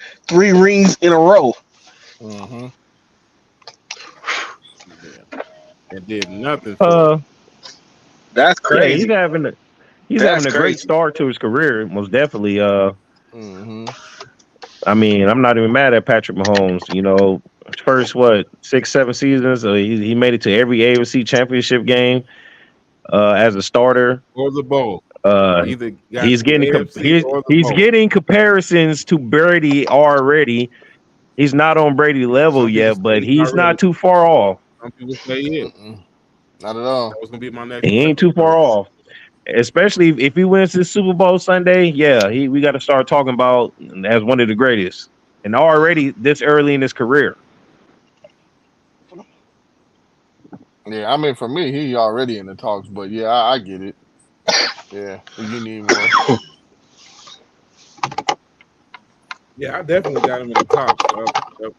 rings in a row. Mm-hmm. Yeah, and did nothing for Uh, him. That's yeah, crazy. he's That's having a great crazy. start to his career. Most definitely. Mm-hmm. I mean, I'm not even mad at Patrick Mahomes. You know, first what 6, 7 seasons, he made it to every AFC Championship game as a starter. Or the bowl. Uh, Either got he's the getting AFC or the he's bowl. getting comparisons to Brady already. He's not on Brady level Some people yet, say but he's he's already. not too far off. Some people say he is. Mm-mm. Not at That all. was gonna be my next He ain't question. too far off. Especially if he wins this Super Bowl Sunday, yeah, we got to start talking about as one of the greatest, and already this early in his career. Yeah, I mean for me, he already in the talks, but yeah, I get it. Yeah, you need more. Yeah, I definitely got him in the talks. Up there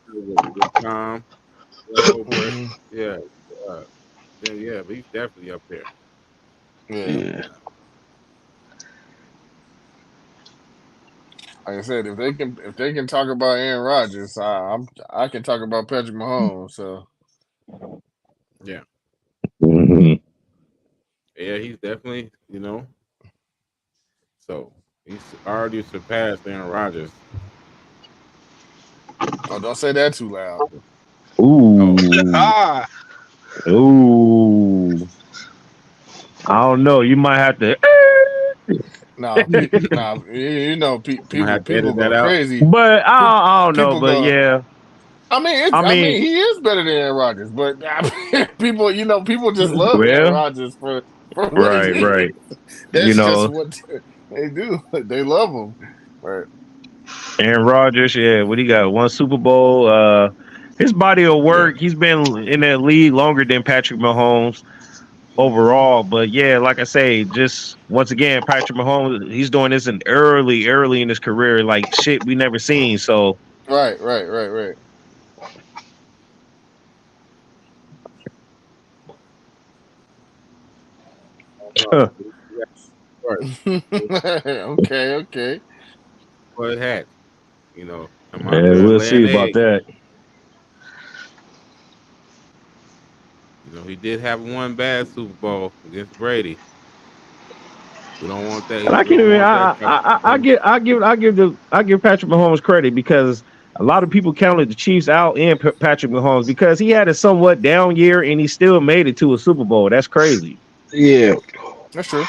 with Tom, but Mm-hmm. yeah, uh, yeah, but he's definitely up there. Yeah. Yeah. Like I said, if they can talk about Aaron Rodgers, I can talk about Patrick Mahomes. So Yeah, Mhm. yeah, he's definitely so he's already surpassed Aaron Rodgers. don't say that too loud. Oh, Ooh, Ah, ooh. I don't know. You might have to, I'm gonna people have to edit that go out. crazy. but I don't know. People But go. yeah, I I mean, mean, he is better than Aaron Rodgers, but people, people just love Aaron well, Rodgers for what he right, did. right. You That's just know, what they do. They love him. Right. Aaron Rodgers, yeah, what he got? One Super Bowl. His body of Yeah. work, he's been in that league longer than Patrick Mahomes overall. But yeah, like I say, just once again, Patrick Mahomes, he's doing this in early in his career, like shit we never seen. So Right. Right. Right. Right. No, yeah, right. Okay. Okay. Well, it had, come out yeah, there and we'll lay see an about egg. that. He did have one bad Super Bowl against Brady. We don't want that. And I We can't don't even. want that. I give Patrick Mahomes credit because A lot of people counted the Chiefs out and Patrick Mahomes because he had a somewhat down year and he still made it to a Super Bowl. That's crazy. Yeah, That's true.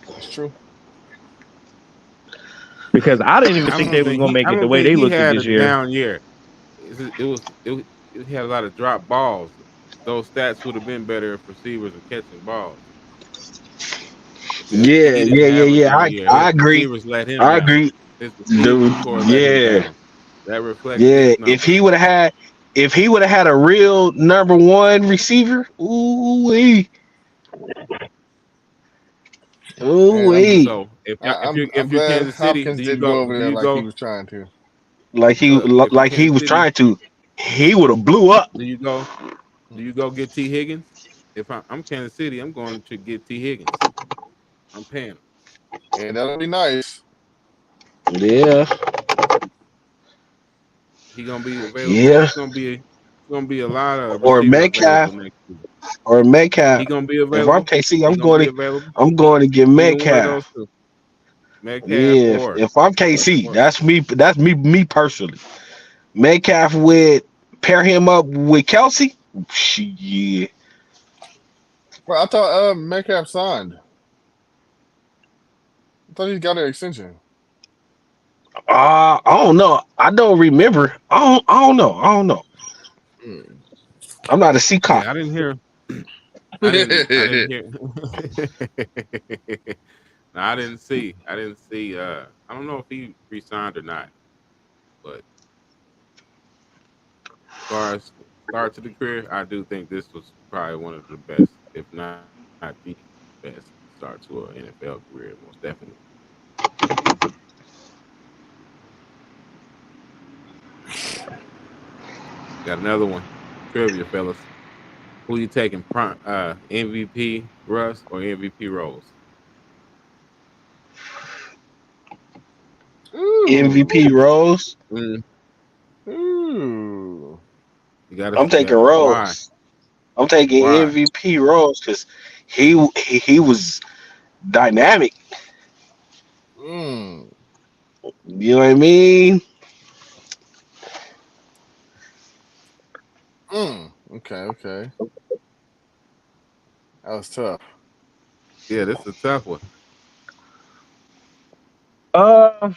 That's true. Because I didn't even I think don't they was think gonna he. make I it the don't way think they he looked at had a this year. down year. He had a lot of drop balls. Those stats would have been better if receivers are catching balls. yeah, He didn't yeah, yeah, have a yeah. down I year. I His agree. receivers let him I down. agree, His receiving dude. core let him Yeah, down. That reflects yeah. his numbers. If he would have had a real number one receiver, ooh And wee, So I'm if you're glad Kansas City, Hopkins didn't go over do there you like he go was trying to. look if you're like he Kansas was City, trying to, he would have blew up. do you go get T Higgins? If I'm Kansas City, I'm going to get T Higgins. I'm paying him. And that'll be nice. Yeah, He gonna be available. yeah. It's gonna be a lot of Or receivers available Metcalf, next season. or Metcalf. He gonna be If I'm available. KC, He gonna be available. I'm going to get Either one of those Metcalf. two, Metcalf Yeah, or if I'm KC, or that's me. That's me personally. Metcalf would pair him up with Kelsey. Yeah. Well, I thought Metcalf signed. I thought he got an extension. I don't know. I don't remember. I don't know. I don't know. Mm. I'm not a C cop. yeah. I didn't hear. I didn't hear. No, I didn't see. I don't know if he resigned or not. But as far as start to the career, I do think this was probably one of the best, if not the best, start to an NFL career. Most definitely. Got another one. Trivia, fellas. Who you taking? MVP Russ or MVP Rose? Ooh. MVP Rose. Mm, Ooh. I'm you taking got why? Rose. I'm taking Why? MVP Rose because he was dynamic. Mm. You know what I mean? Mm. Okay, okay. That was tough. Yeah, this is a tough one. Uh,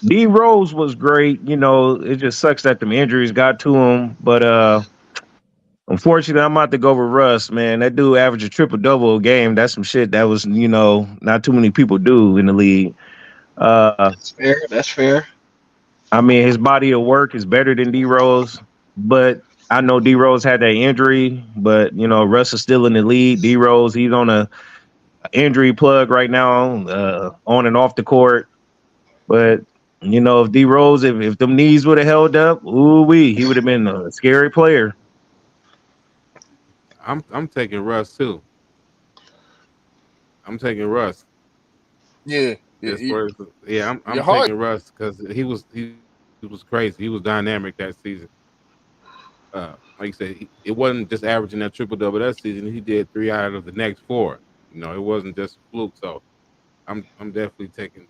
D Rose was great. You know, it just sucks that them injuries got to him. But unfortunately, I'm about to go with Russ, man. That dude averaged a triple double a game. That's some shit that was, not too many people do in the league. Uh, That's fair. That's fair. I mean, his body of work is better than D Rose, but I know D Rose had that injury, but Russ is still in the lead. D Rose, he's on a injury plug right now, on and off the court. But if D Rose, if them knees would have held up, he would have been a scary player. I'm taking Russ too. I'm taking Russ. Yeah. Yeah. As far as yeah, I'm Your heart. taking Russ because he was crazy. He was dynamic that season. Like you said, it wasn't just averaging that triple double that season. He did 3 out of the next 4. It wasn't just a fluke. So I'm definitely taking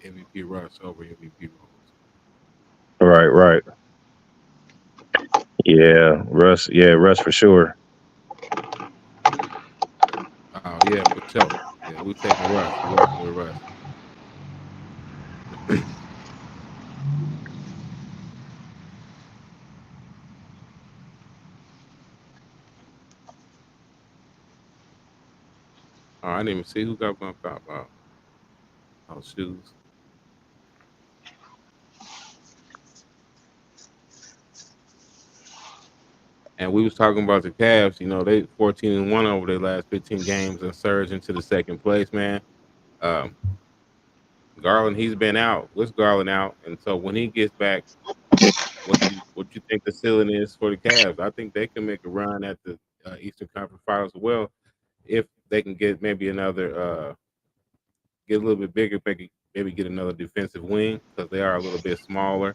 MVP Russ over MVP Rose. Right, right. Yeah, Russ. Yeah, Russ for sure. Oh yeah, for sure. Yeah, we taking Russ. We rocking with Russ. Oh, I didn't even see who got bumped out. Oh, shoes. And we was talking about the Cavs. They 14-1 over their last 15 games and surged into the second place. Man, um, Garland, he's been out. What's Garland out? And so when he gets back, what you think the ceiling is for the Cavs? I think they can make a run at the Eastern Conference Finals as well if they can get maybe another get a little bit bigger, maybe get another defensive wing because they are a little bit smaller.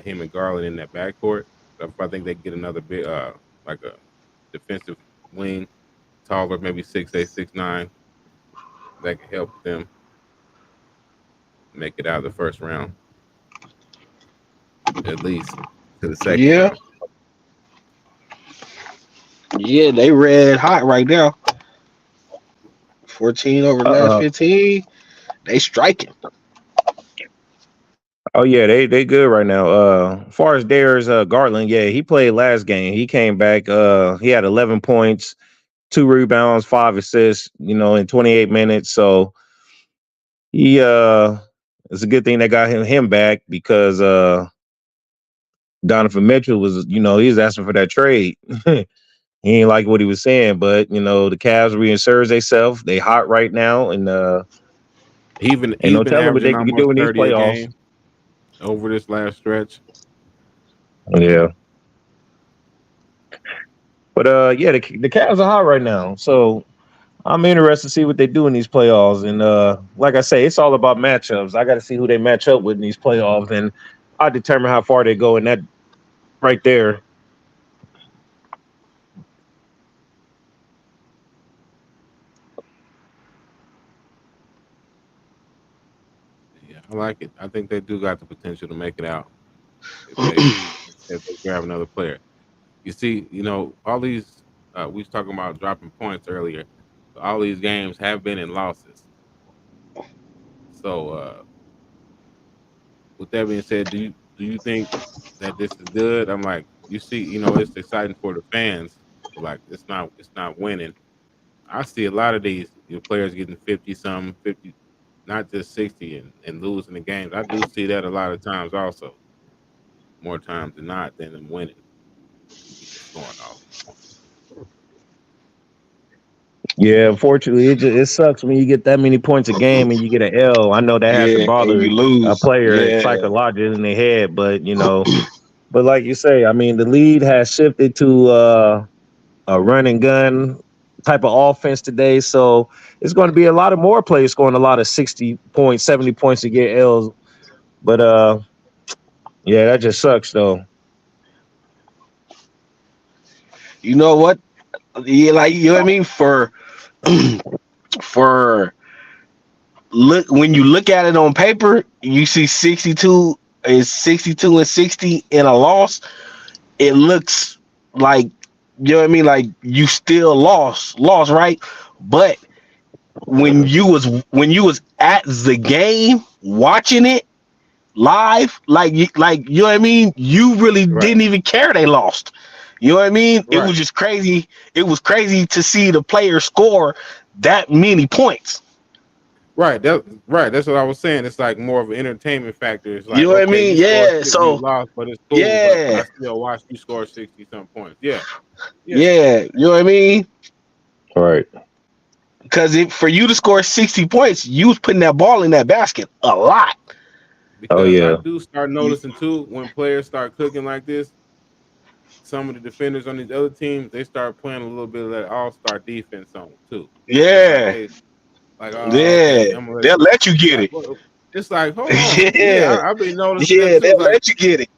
Him and Garland in that backcourt. If I think they can get another big like a defensive wing, taller, maybe 6'8", 6'9", that can help them. make it out of the first round, at least to the second Yeah, round. yeah, they red hot right now. 14 over the last Uh, 15. They striking. oh yeah, they good right now. As far as Darius Garland, yeah, he played last game. He came back. He had 11 points, 2 rebounds, 5 assists. In 28 minutes. So he it's a good thing they got him back because Donovan Mitchell was he was asking for that trade. He ain't like what he was saying, but the Cavs resurged themselves. They hot right now, and ain't He's no been telling what they averaging can almost do in these 30 a playoffs. game over this last stretch. Yeah. But yeah, the Cavs are hot right now. So I'm interested to see what they do in these playoffs. And like I say, it's all about matchups. I got to see who they match up with in these playoffs, and I determine how far they go in that right there. Yeah, I like it. I think they do got the potential to make it out if they grab another player. You see, all these we was talking about dropping points earlier. All these games have been in losses. So with that being said, do you think that this is good? I'm like, you see, it's exciting for the fans. Like it's not winning. I see a lot of these players getting 50 some 50, not just 60 and losing the games. I do see that a lot of times also, more times than not than them winning and scoring all these points. Yeah, unfortunately, it sucks when you get that many points a game and you get an L. I know that has to Yeah, and bother you a lose. player Yeah. psychologically in their head, but but like you say, I mean, the lead has shifted to a run and gun type of offense today, so it's going to be a lot of more players scoring a lot of 60 points, 70 points to get L's. But yeah, that just sucks though. You know what? Yeah, like you know what I mean? For look when you look at it on paper, you see 62 and 60 in a loss. It looks like you know what I mean, like you still lost, right? But when you was at the game watching it live, like you know what I mean, you really Right, didn't even care they lost. You know what I mean? It right, was just crazy. It was crazy to see the player score that many points. right. Right. That's what I was saying. It's like more of an entertainment factor. It's You like, know what I okay, mean? you scored Yeah. 50, you So lost, but it's cool. But yeah, I still watched you score 60 some points. Yeah, yeah. yeah. You know what I mean? All right. Because for you to score 60 points, you was putting that ball in that basket a lot. Oh Because I yeah. do start noticing too when players start cooking like this. Some of the defenders on these other teams, they start playing a little bit of that all star defense on them too. It's like Yeah, they like, oh, yeah. okay, I'm gonna let They'll you. let you get Like, it. what? It's like, hold on, yeah, Yeah, I've been noticing that yeah. too. They'll Like, let you get it.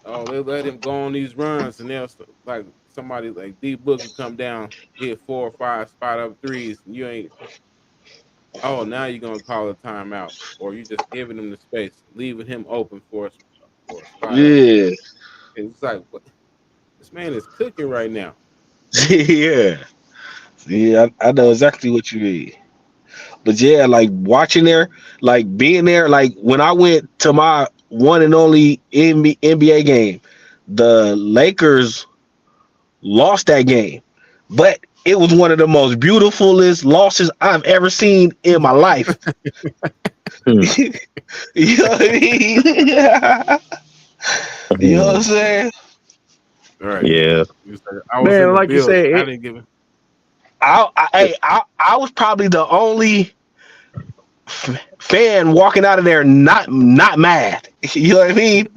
oh, they let him go on these runs, and they'll like somebody like D Book will come down, hit 4 or 5 spot up threes, and you ain't. Oh, now you're gonna call a timeout, or you just giving him the space, leaving him open for a spot up. Yeah, It's like, what? This man is cooking right now. yeah, yeah. I know exactly what you mean. But yeah, like watching there, like being there, like when I went to my one and only NBA game, the Lakers lost that game, but it was one of the most beautifulest losses I've ever seen in my life. Hmm. You know what I mean? You know what I'm saying? All right. Yeah. I was in Man, the like you building. said, I didn't give it. I was probably the only fan walking out of there not mad. You know what I mean?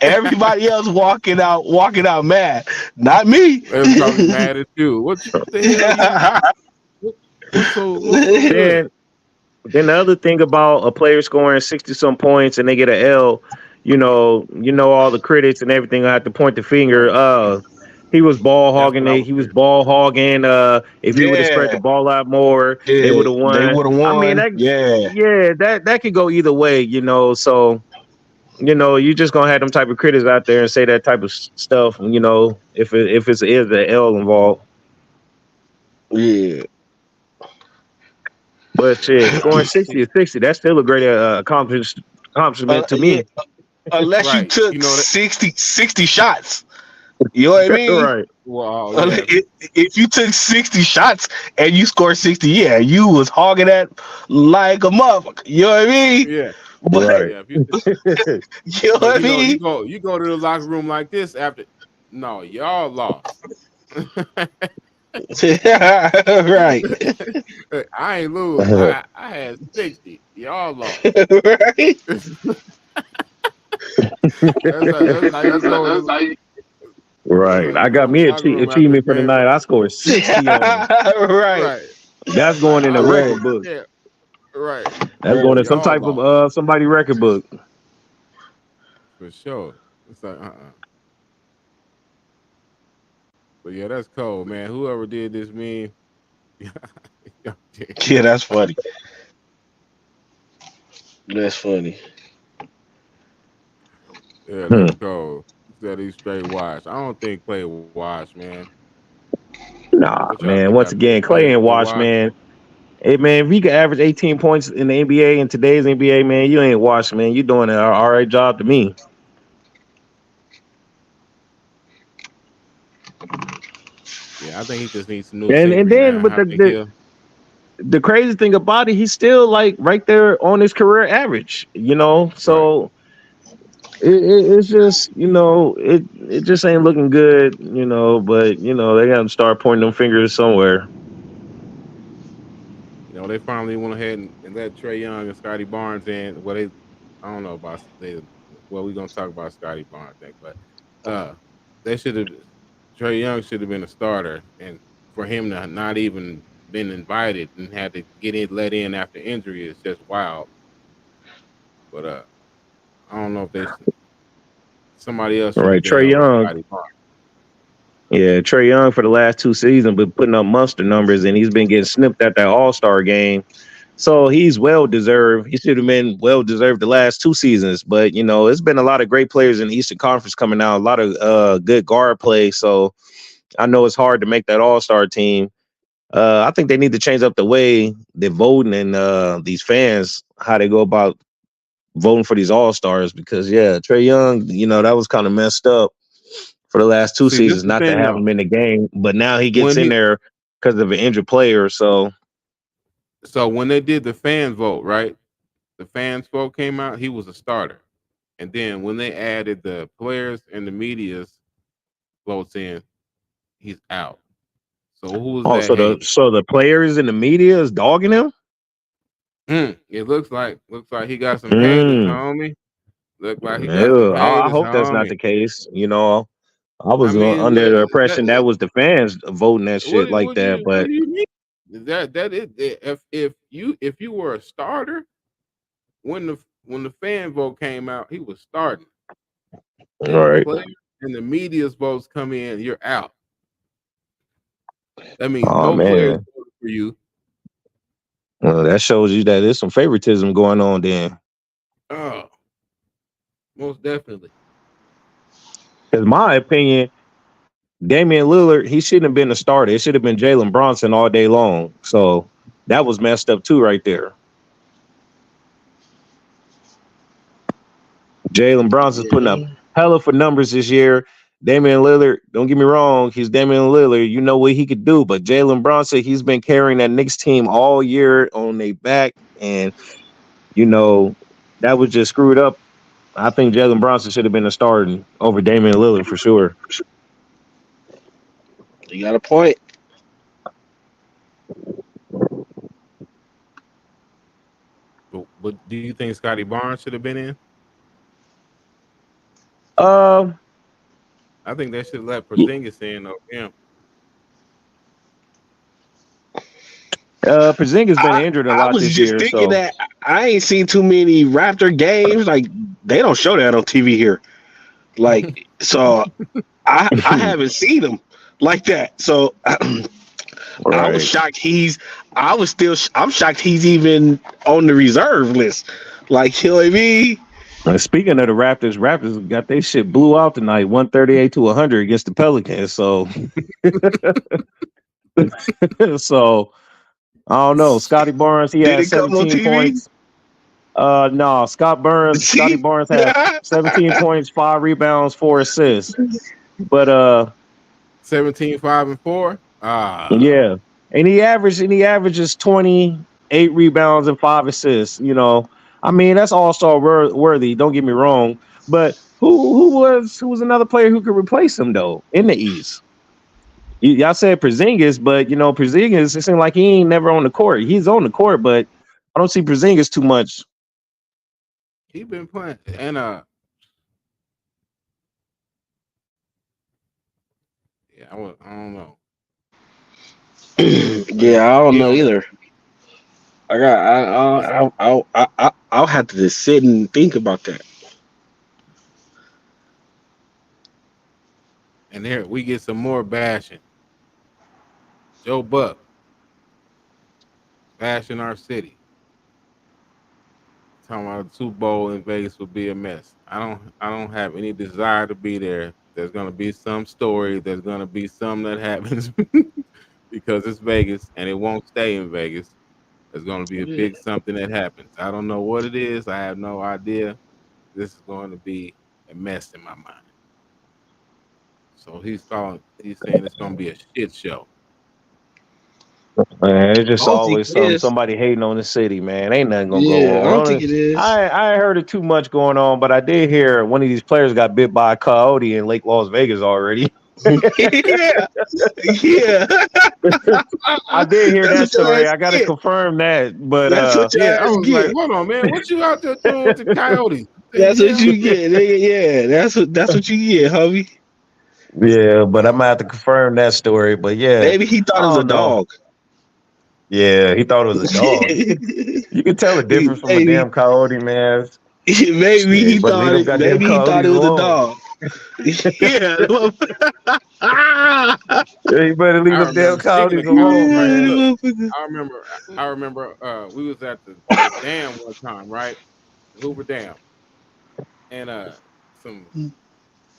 Everybody else walking out mad. Not me. They was probably mad at you. What the hell you? What, what's so good? then then the other thing about a player scoring 60 some points and they get an L, all the critics and everything I have to point the finger. Right. He was ball That's hogging. what I was He was saying. ball hogging. If he would have spread the Yeah, ball out more, they would yeah, have they won. would have I mean, won. Yeah, that could go either way, So you just gonna have them type of critics out there and say that type of stuff. If it's is the L involved. yeah. But shit, Yeah. scoring See, 60 or 60, that's still a great accomplishment to Yeah, me. unless you right. You took know that. 60 shots. You know what I mean? Right. Well, yeah. If you took 60 shots and you scored 60, yeah, you was hogging that like a motherfucker. You know what I mean? Yeah. But Right. Yeah. If you, you know but what I mean? you go to the locker room like this after. No, y'all lost. Right. I ain't lose. I had 60. Y'all lost. Right. That's how you go to. That's how Right. you I go got to the me locker room after the achievement for the game. night. I scored 60 on them. Right. Right. That's Like going in I the lost. record book. Yeah. Right. That's going in some Y'all type of lost somebody record book. for sure. It's like But yeah, that's cold, man. Whoever did this meme, y'all did. Yeah, that's funny. That's funny. Yeah, Hmm. that's cold. Said he straight washed. I don't think Clay washed, man. Nah, What y'all man. think Once out there? again, Clay ain't Clay washed, washed? man. Hey, man, if you can average 18 points in the NBA in today's NBA, man, you ain't washed, man. You doing an all right job to me. Yeah, I think he just needs some new And scenery, then man. with I think he'll. the crazy thing about it, he's still like right there on his career average, Right. So it's just, it just ain't looking good, but they gotta start pointing them fingers somewhere. They finally went ahead and let Trey Young and Scotty Barnes in. Well, I don't know about they. Well, we're gonna talk about Scotty Barnes next, but uh, they should have. Trey Young should have been a starter, and for him to not even been invited and had to get in let in after injury is just wild. But I don't know if somebody else All should have right, been Trey over Young. Scotty Barnes. Yeah, Trey Young for the last 2 seasons been putting up monster numbers, and he's been getting snipped at that All-Star game. So he's well deserved. He should have been well deserved the last 2 seasons. But it's been a lot of great players in the Eastern Conference coming out, a lot of good guard play. So I know it's hard to make that All-Star team. I think they need to change up the way they're voting and these fans how they go about voting for these All-Stars because Trey Young, that was kind of messed up for the last two See, this seasons the not to thing have though. him in the game, but now he gets When in he there because of an injured player. So so when they did the fan vote, right? The fans vote came out. He was a starter, and then when they added the players and the media's votes in, he's out. So who was oh, that so the hating? so the players in the media is dogging him. It looks like he got some haters, Mm. homie. Look like he got some Ew. I haters, hope that's not homie. the case. I I was mean, under the that, impression that was the fans voting that what shit like that, what but do you mean? That is if you were a starter when the fan vote came out, he was starting. all Then the right. player and the media's votes come in, you're out. That means Oh no players man, voted for you. well, that shows you that there's some favoritism going on. Then, Oh, most definitely. in my opinion, Damian Lillard, he shouldn't have been a starter. It should have been Jalen Bronson all day long. So that was messed up too, right there. Jalen Bronson's putting up Mhm. hella for numbers this year. Damian Lillard, don't get me wrong, he's Damian Lillard. You know what he could do, but Jalen Bronson, he's been carrying that Knicks team all year on their back, and you know that was just screwed up. I think Jalen Bronson should have been a starting over Damian Lillard for sure. You got a point. But do you think Scotty Barnes should have been in? Um, I think they should let Porzingis in over him. Porzingis been I injured a I lot was this just year, thinking so that I ain't seen too many Raptor games. Like they don't show that on TV here. Like, so I haven't seen him like that. So I was Right. shocked I'm shocked he's even on the reserve list. Like, you know what I mean? And speaking of the Raptors got their shit blew out tonight, 138-100 against the Pelicans. So, so I don't know. Scotty Barnes, he Did had it come on 17 TV? points. No, Scotty See? Barnes had 17 points, 5 rebounds, 4 assists. But 17, 5, and 4. yeah, and he averages 28 rebounds and 5 assists. I mean that's all-star worthy. Don't get me wrong, but who was another player who could replace him though in the East? Y'all said Porzingis, but Porzingis, it seems like he ain't never on the court. He's on the court, but I don't see Porzingis too much. He been playing, and yeah, I don't know. Yeah, I don't He know don't, either. I'll have to just sit and think about that. and here we get some more bashing. Joe Buck bashing our city. Talking about the Super Bowl in Vegas would be a mess. I don't have any desire to be there. There's gonna be some story. There's gonna be some that happens because it's Vegas and it won't stay in Vegas. There's gonna be a big something that happens. I don't know what it is. I have no idea. This is going to be a mess in my mind. So he's saying it's gonna be a shit show. Man, it's I just don't think always it is. somebody hating on the city, man. Ain't nothing gonna go Yeah, I don't think on. it is. I ain't heard of too much going on, but I did hear one of these players got bit by a coyote in Lake Las Vegas already. Yeah, yeah. I did hear That's that what your story. ass I gotta get. confirm that. But That's what your Yeah, I ass was like, get. hold on, man, what you out there doing with the coyotes? The That's what hell? you get, nigga. Yeah, that's what you get, homie. yeah, but I'm gonna have to confirm that story. But yeah, Maybe he I thought it was a don't know. dog. Yeah, he thought it was a dog. You can tell the difference from a maybe, damn coyote, man. maybe Yeah, he you better leave thought them it. goddamn Maybe he thought coyotes it was a alone. dog. Yeah. Yeah, you better leave I them damn remember speaking coyotes of alone, coyotes, right? man. Look, I remember we was at the dam one time, right? The Hoover Dam. And some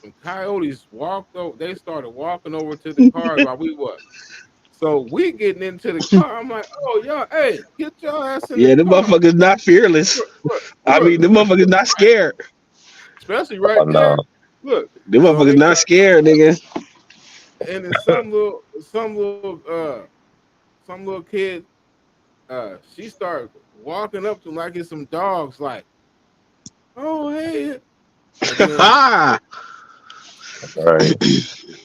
some coyotes walked over, they started walking over to the cars while we was. So we getting into the car. I'm like, oh y'all, hey, get your ass in the Yeah, the car. motherfucker's not fearless. Look, look, I look, mean, the motherfucker's not right? scared. Especially Oh right no. there. Look, The so motherfucker's they not start, scared, nigga. and then some little kid, she started walking up to him like it's some dogs, like, oh hey, and then Right.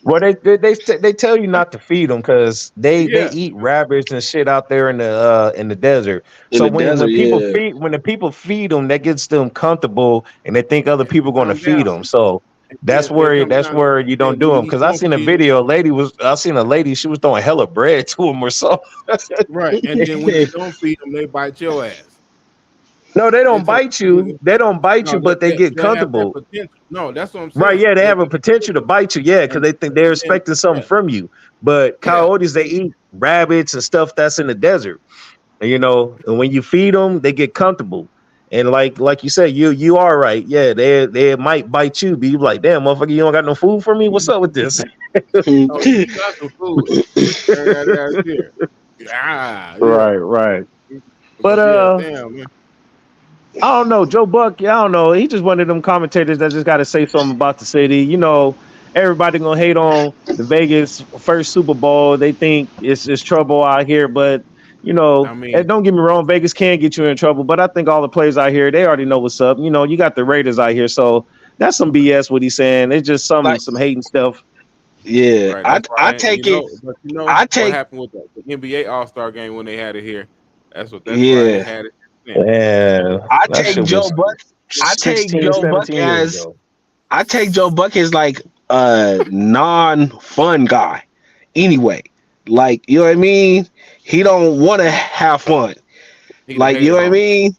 Well, they tell you not to feed them because they yeah, eat rabbits and shit out there in the desert. In So the when desert, when people yeah. feed when the people feed them, that gets them comfortable and they think other and they people going to calm feed down. them. So And that's then they where come that's down where you and don't do then them. he Because I won't seen a feed them. video, I seen a lady, she was throwing hella bread to him or something. Right. And then when you don't feed them, they bite your ass. No, they They don't tell bite you. They don't bite you, no, but they get they have that comfortable. potential. No, that's what I'm Right, saying. yeah, they They have a get potential to potential. bite you, yeah, because And they think they're and expecting something yeah, from you. But yeah, coyotes, they eat rabbits and stuff that's in the desert. And when you feed them, they get comfortable. And like you said, you are right. Yeah, they might bite you, be like, damn, motherfucker, you don't got no food for me. What's up with this? oh, you got some food. That's here. Yeah. Right. But But yeah, damn man. I don't know. Joe Buck, yeah, I don't know. He just one of them commentators that just got to say something about the city. Everybody gonna hate on the Vegas first Super Bowl. They think it's trouble out here, but I and mean, don't get me wrong, Vegas can get you in trouble. But I think all the players out here, they already know what's up. You got the Raiders out here, so that's some BS. What he's saying, it's just some Like, some hating stuff. yeah, right, I that's I right. take it. But I what take happened with the NBA All-Star game when they had it here. That's why I ain't yeah. had it since. And I that take shit Joe was Buck. I take 16, Joe Buck 17 years as ago. I take Joe Buck as like a non-fun guy. Anyway, like, you know what I mean. He don't want to have fun. He the Like, you hater know what I on. mean.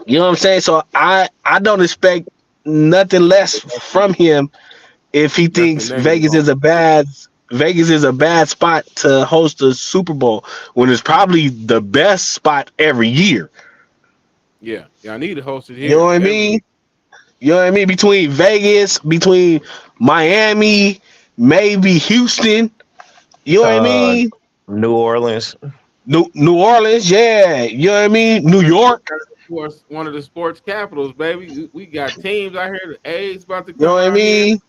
You know what I'm saying. So I don't expect nothing less from him if he Nothing thinks negative Vegas on. is a bad spot to host a Super Bowl when it's probably the best spot every year. Yeah, I need to host it You know here what I every mean? year. You know what I mean? Between Vegas, between Miami, maybe Houston. You know what I Uh, mean? New Orleans. New Orleans, yeah. You know what I mean? New York. Of course, one of the sports capitals, baby. We got teams out here. The A's about to You know come what I out here. mean?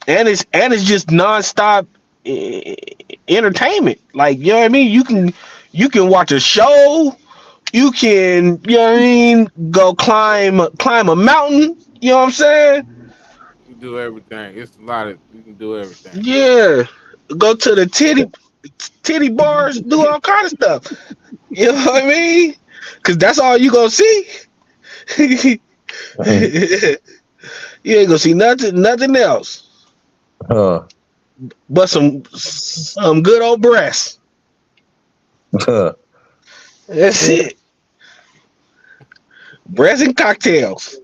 And it's just nonstop eh, entertainment. Like you know what I mean? You can watch a show. You can you know what I mean? Go climb a mountain. You know what I'm saying? You can do everything. It's a lot of you can do everything. Yeah. Go to the titty bars, do all kind of stuff. You know what I mean? Cause that's all you gonna see. You ain't gonna see nothing else Uh, but some good old breasts. That's it. Breasts and cocktails.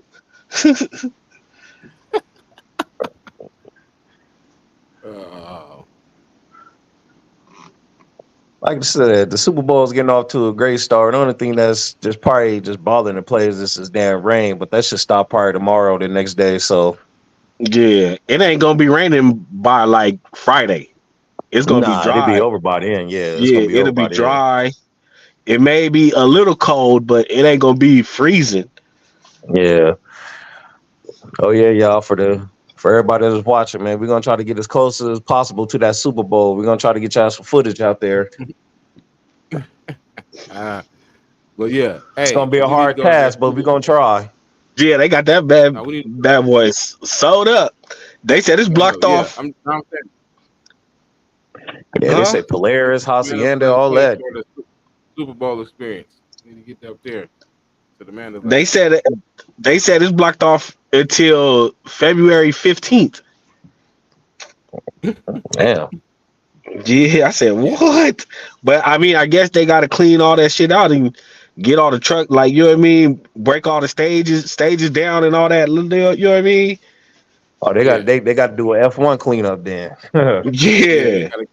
Uh, like I said, the Super Bowl is getting off to a great start. The only thing that's just probably just bothering the players is this damn rain, but that should stop probably tomorrow, the next day. So Yeah, it ain't gonna be raining by like Friday. It's gonna be nah, it'll be dry. over by then. Yeah, it's Yeah, gonna be over it'll be by then. dry. It may be a little cold, but it ain't gonna be freezing. Yeah. Oh yeah, y'all. For everybody that's watching, man, we're gonna try to get as close as possible to that Super Bowl. We're gonna try to get y'all some footage out there. uh, but yeah, It's hey, gonna be a we need to hard go to that task, but we're Super gonna Bowl. try. Yeah, they got that Now we need to bad boy sold up. They said it's blocked yeah, off. I'm saying Yeah, they Huh? say Polaris, the Hacienda, Mandalay all Bay that. for the Super Bowl experience. We need to get up there to the Mandalay. They said it's blocked off until February 15th. Damn. Yeah, I said Yeah, what? But I mean, I guess they got to clean all that shit out and get all the truck, like you know what I mean, break all the stages down and all that. You know what I mean? Oh, they got yeah, they got to do a F1 cleanup then. yeah. You Yeah. gotta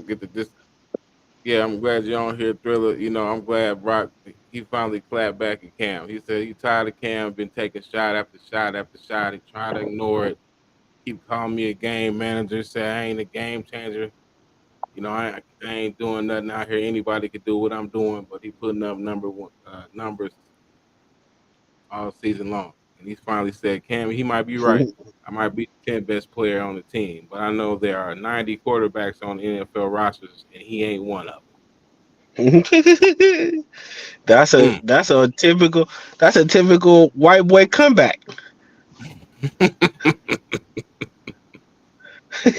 get the this. Yeah, I'm glad you're on here, Thriller. You know, I'm glad Brock he finally clapped back at Cam. He said he tired of Cam, been taking shot after shot after shot. He trying to ignore it. Keep calling me a game manager. Say I ain't a game changer. You know, I ain't doing nothing out here. Anybody could do what I'm doing, but he putting up numbers all season long. And he's finally said, Cam, he might be right. I might be the 10th best player on the team, but I know there are 90 quarterbacks on the NFL rosters, and he ain't one of that's a them. that's a typical that's a typical white boy comeback.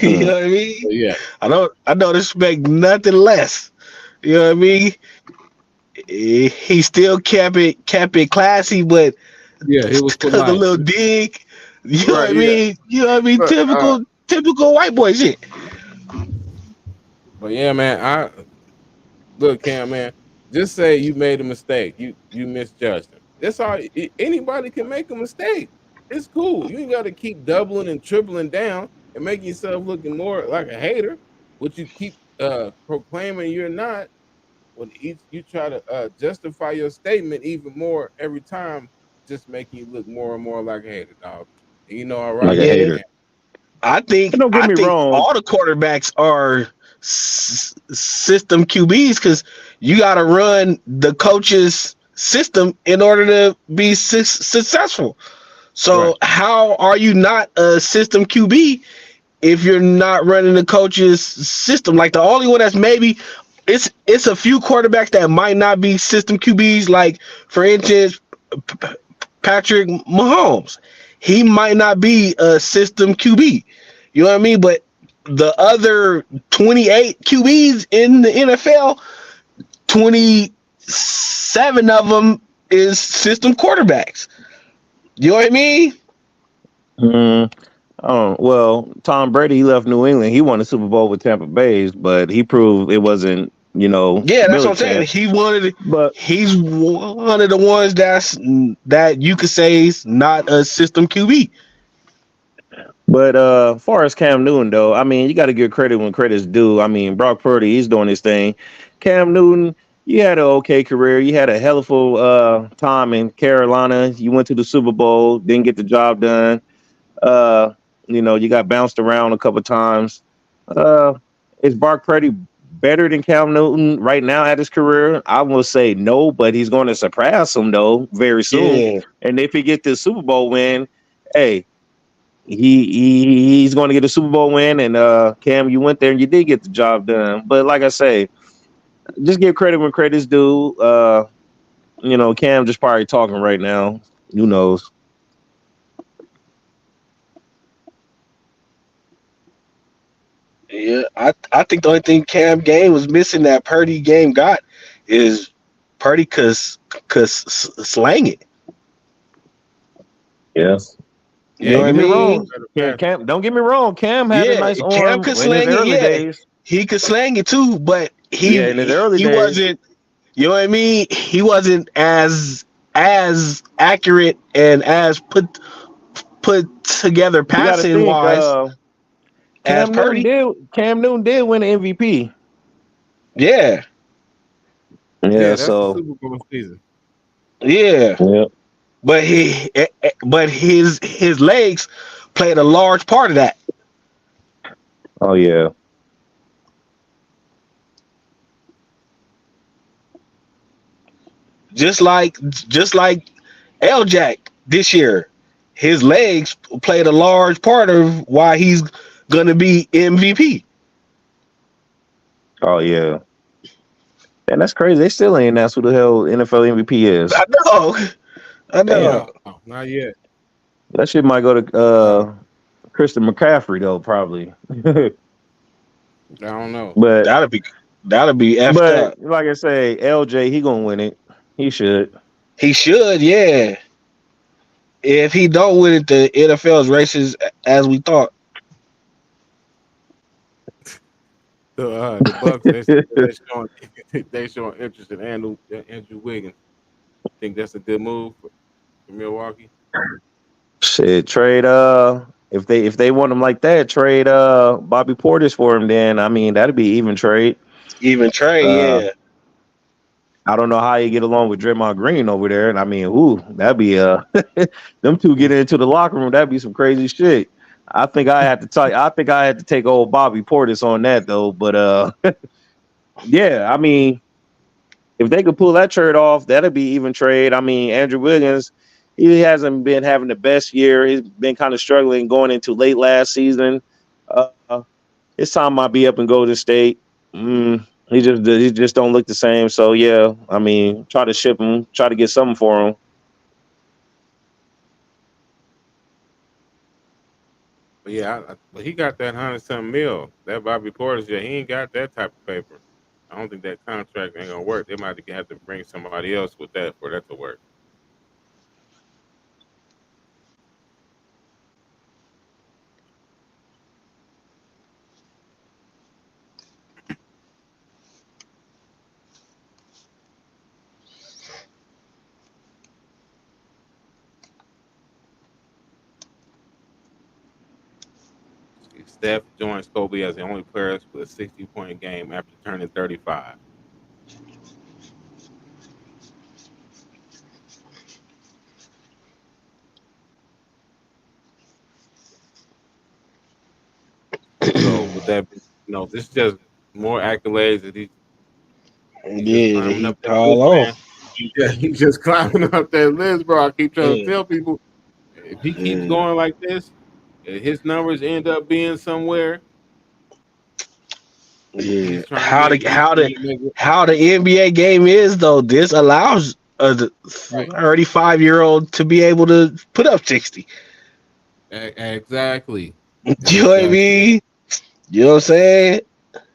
You Mm. know what I mean? So yeah, I don't expect nothing less. You know what I mean? He still kept it classy, but yeah, he was took a polite. little dig. You know what Right, I yeah. mean? You know what I mean? But Typical white boy shit. yeah, man. I look, Cam, man. Just say you made a mistake. You misjudged him. That's all. Anybody can make a mistake. It's cool. You ain't got to keep doubling and tripling down and making yourself looking more like a hater. What you keep proclaiming you're not. When each you try to justify your statement even more every time, just making you look more and more like a hater, dog. And you know I Like rock a with you, Yeah, hater. Cam. I think And don't get I me think wrong. all the quarterbacks are system QBs because you got to run the coach's system in order to be successful. Right. So how are you not a system QB if you're not running the coach's system? Like the only one that's maybe it's a few quarterbacks that might not be system QBs. Like for instance, Patrick Mahomes, he might not be a system QB. You know what I mean? But the other 28 QBs in the NFL, 27 of them is system quarterbacks. You know what I mean? Mm, well, Tom Brady he left New England. He won the Super Bowl with Tampa Bay, but he proved it wasn't Yeah, that's what I'm saying. Millichamp. But He's one of the ones that you could say is not a system QB. as far as Cam Newton though, I mean, you got to give credit when credit's due. I mean, Brock Purdy, he's doing his thing. Cam Newton, you had an okay career. You had a hell of a time in Carolina. You went to the Super Bowl, didn't get the job done. Uh, you got bounced around a couple times. Uh, is Brock Purdy better than Cam Newton right now at his career? I will say no, but he's going to surpass him though very soon. Yeah, And if he gets this Super Bowl win, hey, he's going to get a Super Bowl win. And Cam, you went there and you did get the job done. But like I say, just give credit when credit's due. Cam just probably talking right now. Who knows? yeah. I think the only thing Cam game was missing that Purdy game got is Purdy cause slang it. Yes. You Yeah, know what Don't I get he's me a much mean? wrong. better passer. Cam, don't get me wrong. Cam had a Yeah, nice Cam arm could in his slang it. early Yeah, days. he could slang it too, but Yeah, in his early he days. wasn't. You know what I mean? He wasn't as accurate and as put together You got to passing think. wise as Purdy. Cam Newton did win an MVP. Yeah, Yeah. Yeah, that's the So. Super Bowl season. yeah. Yeah. But his legs played a large part of that. Oh yeah. Just like L Jack this year, his legs played a large part of why he's gonna be MVP. Oh yeah. And that's crazy. They still ain't asked who the hell NFL MVP is. I know, I Damn. know. No, not yet. That shit might go to No, Christian McCaffrey though, probably. I don't know. but That'll be that'll be effed but up. like I say, LJ, he gonna win it. He should. He should, yeah. If he don't win it, the NFL's racist as we thought. The Bucks they showing they showing interest in Andrew Wiggins. Think that's a good move for Milwaukee. Shit, trade if they want him like that, trade Bobby Portis for him then. I mean, that'd be even trade. Even Trey, Uh yeah. I don't know how you get along with Draymond Green over there. And I mean, ooh, that'd be them two getting into the locker room, that'd be some crazy shit. I think I had to take old Bobby Portis on that though. But yeah, I mean, if they could pull that trade off, that'd be even trade. I mean, Andrew Wiggins, he hasn't been having the best year. He's been kind of struggling going into late last season. Uh, his time might be up in Golden State. He just don't look the same. So yeah, I mean, try to ship him, try to get something for him. But yeah, but he got that 100 something mil. That Bobby Portis, yeah, he ain't got that type of paper. I don't think that contract ain't gonna work. They might have to bring somebody else with that for that to work. Steph joins Kobe as the only player with a 60-point game after turning 35. So with that, this is just more accolades that he's just Yeah, climbing he up that list, pile on. man. He's just climbing up that list, bro. I keep trying to Yeah, tell people if he keeps yeah, going like this, and his numbers end up being somewhere, yeah. he's trying to make he's trying to make it. How the NBA game is though, this allows a Right. 35-year-old to be able to put up 60. Exactly. You know what I Exactly. mean? You know what I'm saying?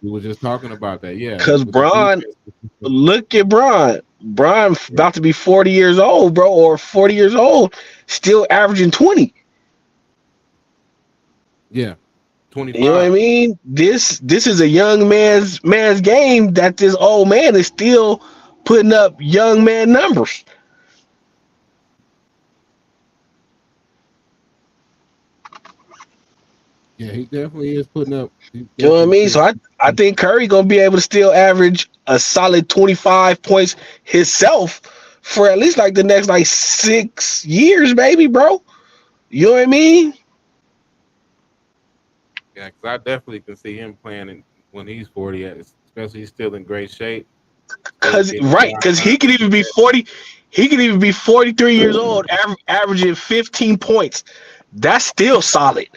We were just talking about that. Yeah. Cause With the Bron, defense. look at Bron. Bron Yeah. about to be 40 years old, bro, or 40 years old, still averaging 20. Yeah. You know what I 25. mean? This is a young man's game that this old man is still putting up young man numbers. Yeah, he definitely is putting up. He's You know what I definitely mean? still. So I think Curry gonna be able to still average a solid 25 points himself for at least like the next like 6 years, baby, bro. You know what I mean? Yeah, because I definitely can see him playing when he's 40, especially he's still in great shape, still Cause getting the right, job cause done. he could even be 40, he could even be 43 years old, averaging 15 points. That's still solid.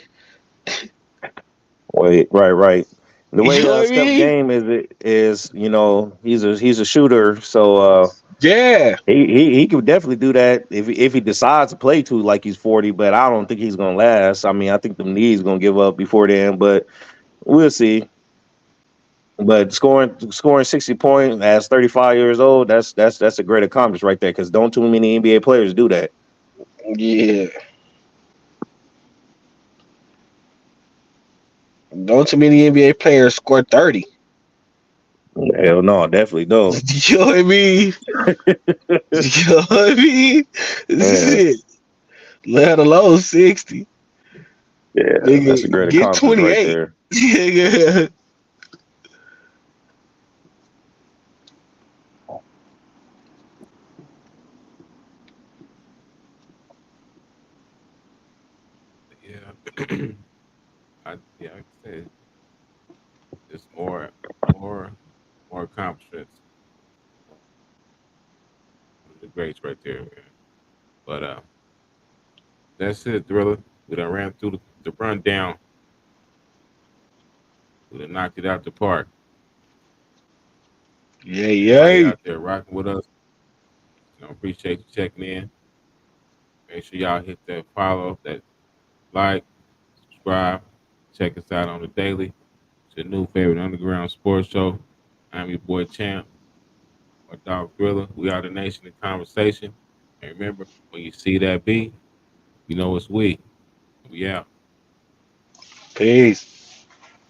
Wait, right. The You way know what I Steph mean? game is he's a shooter, so Yeah. he could definitely do that if he decides to play too like he's 40. But I don't think he's gonna last. I mean, I think the knees gonna give up before then, but we'll see. But scoring 60 points as 35 years old, that's a great accomplishment right there. Because don't too many NBA players do that. Yeah. Don't too many NBA players score 30. Hell no, definitely don't. You know what I mean? You know what I mean? Yeah, Shit. Let alone 60. yeah, that's a Nigga, great get accomplishment right 28. there. Yeah. Yeah, like I said, just more, more accomplishments. The greats right there, man. But that's it, Thriller. We done ran through the rundown. We done knocked it out the park. Yeah, Everybody yeah. out there rocking with us, appreciate you checking in. Make sure y'all hit that follow, that like, subscribe. Check us out on the daily. It's your new favorite underground sports show. I'm your boy Champ, or Dog Thriller. We are the nation in conversation. And remember, when you see that B, you know it's we. We out. Peace.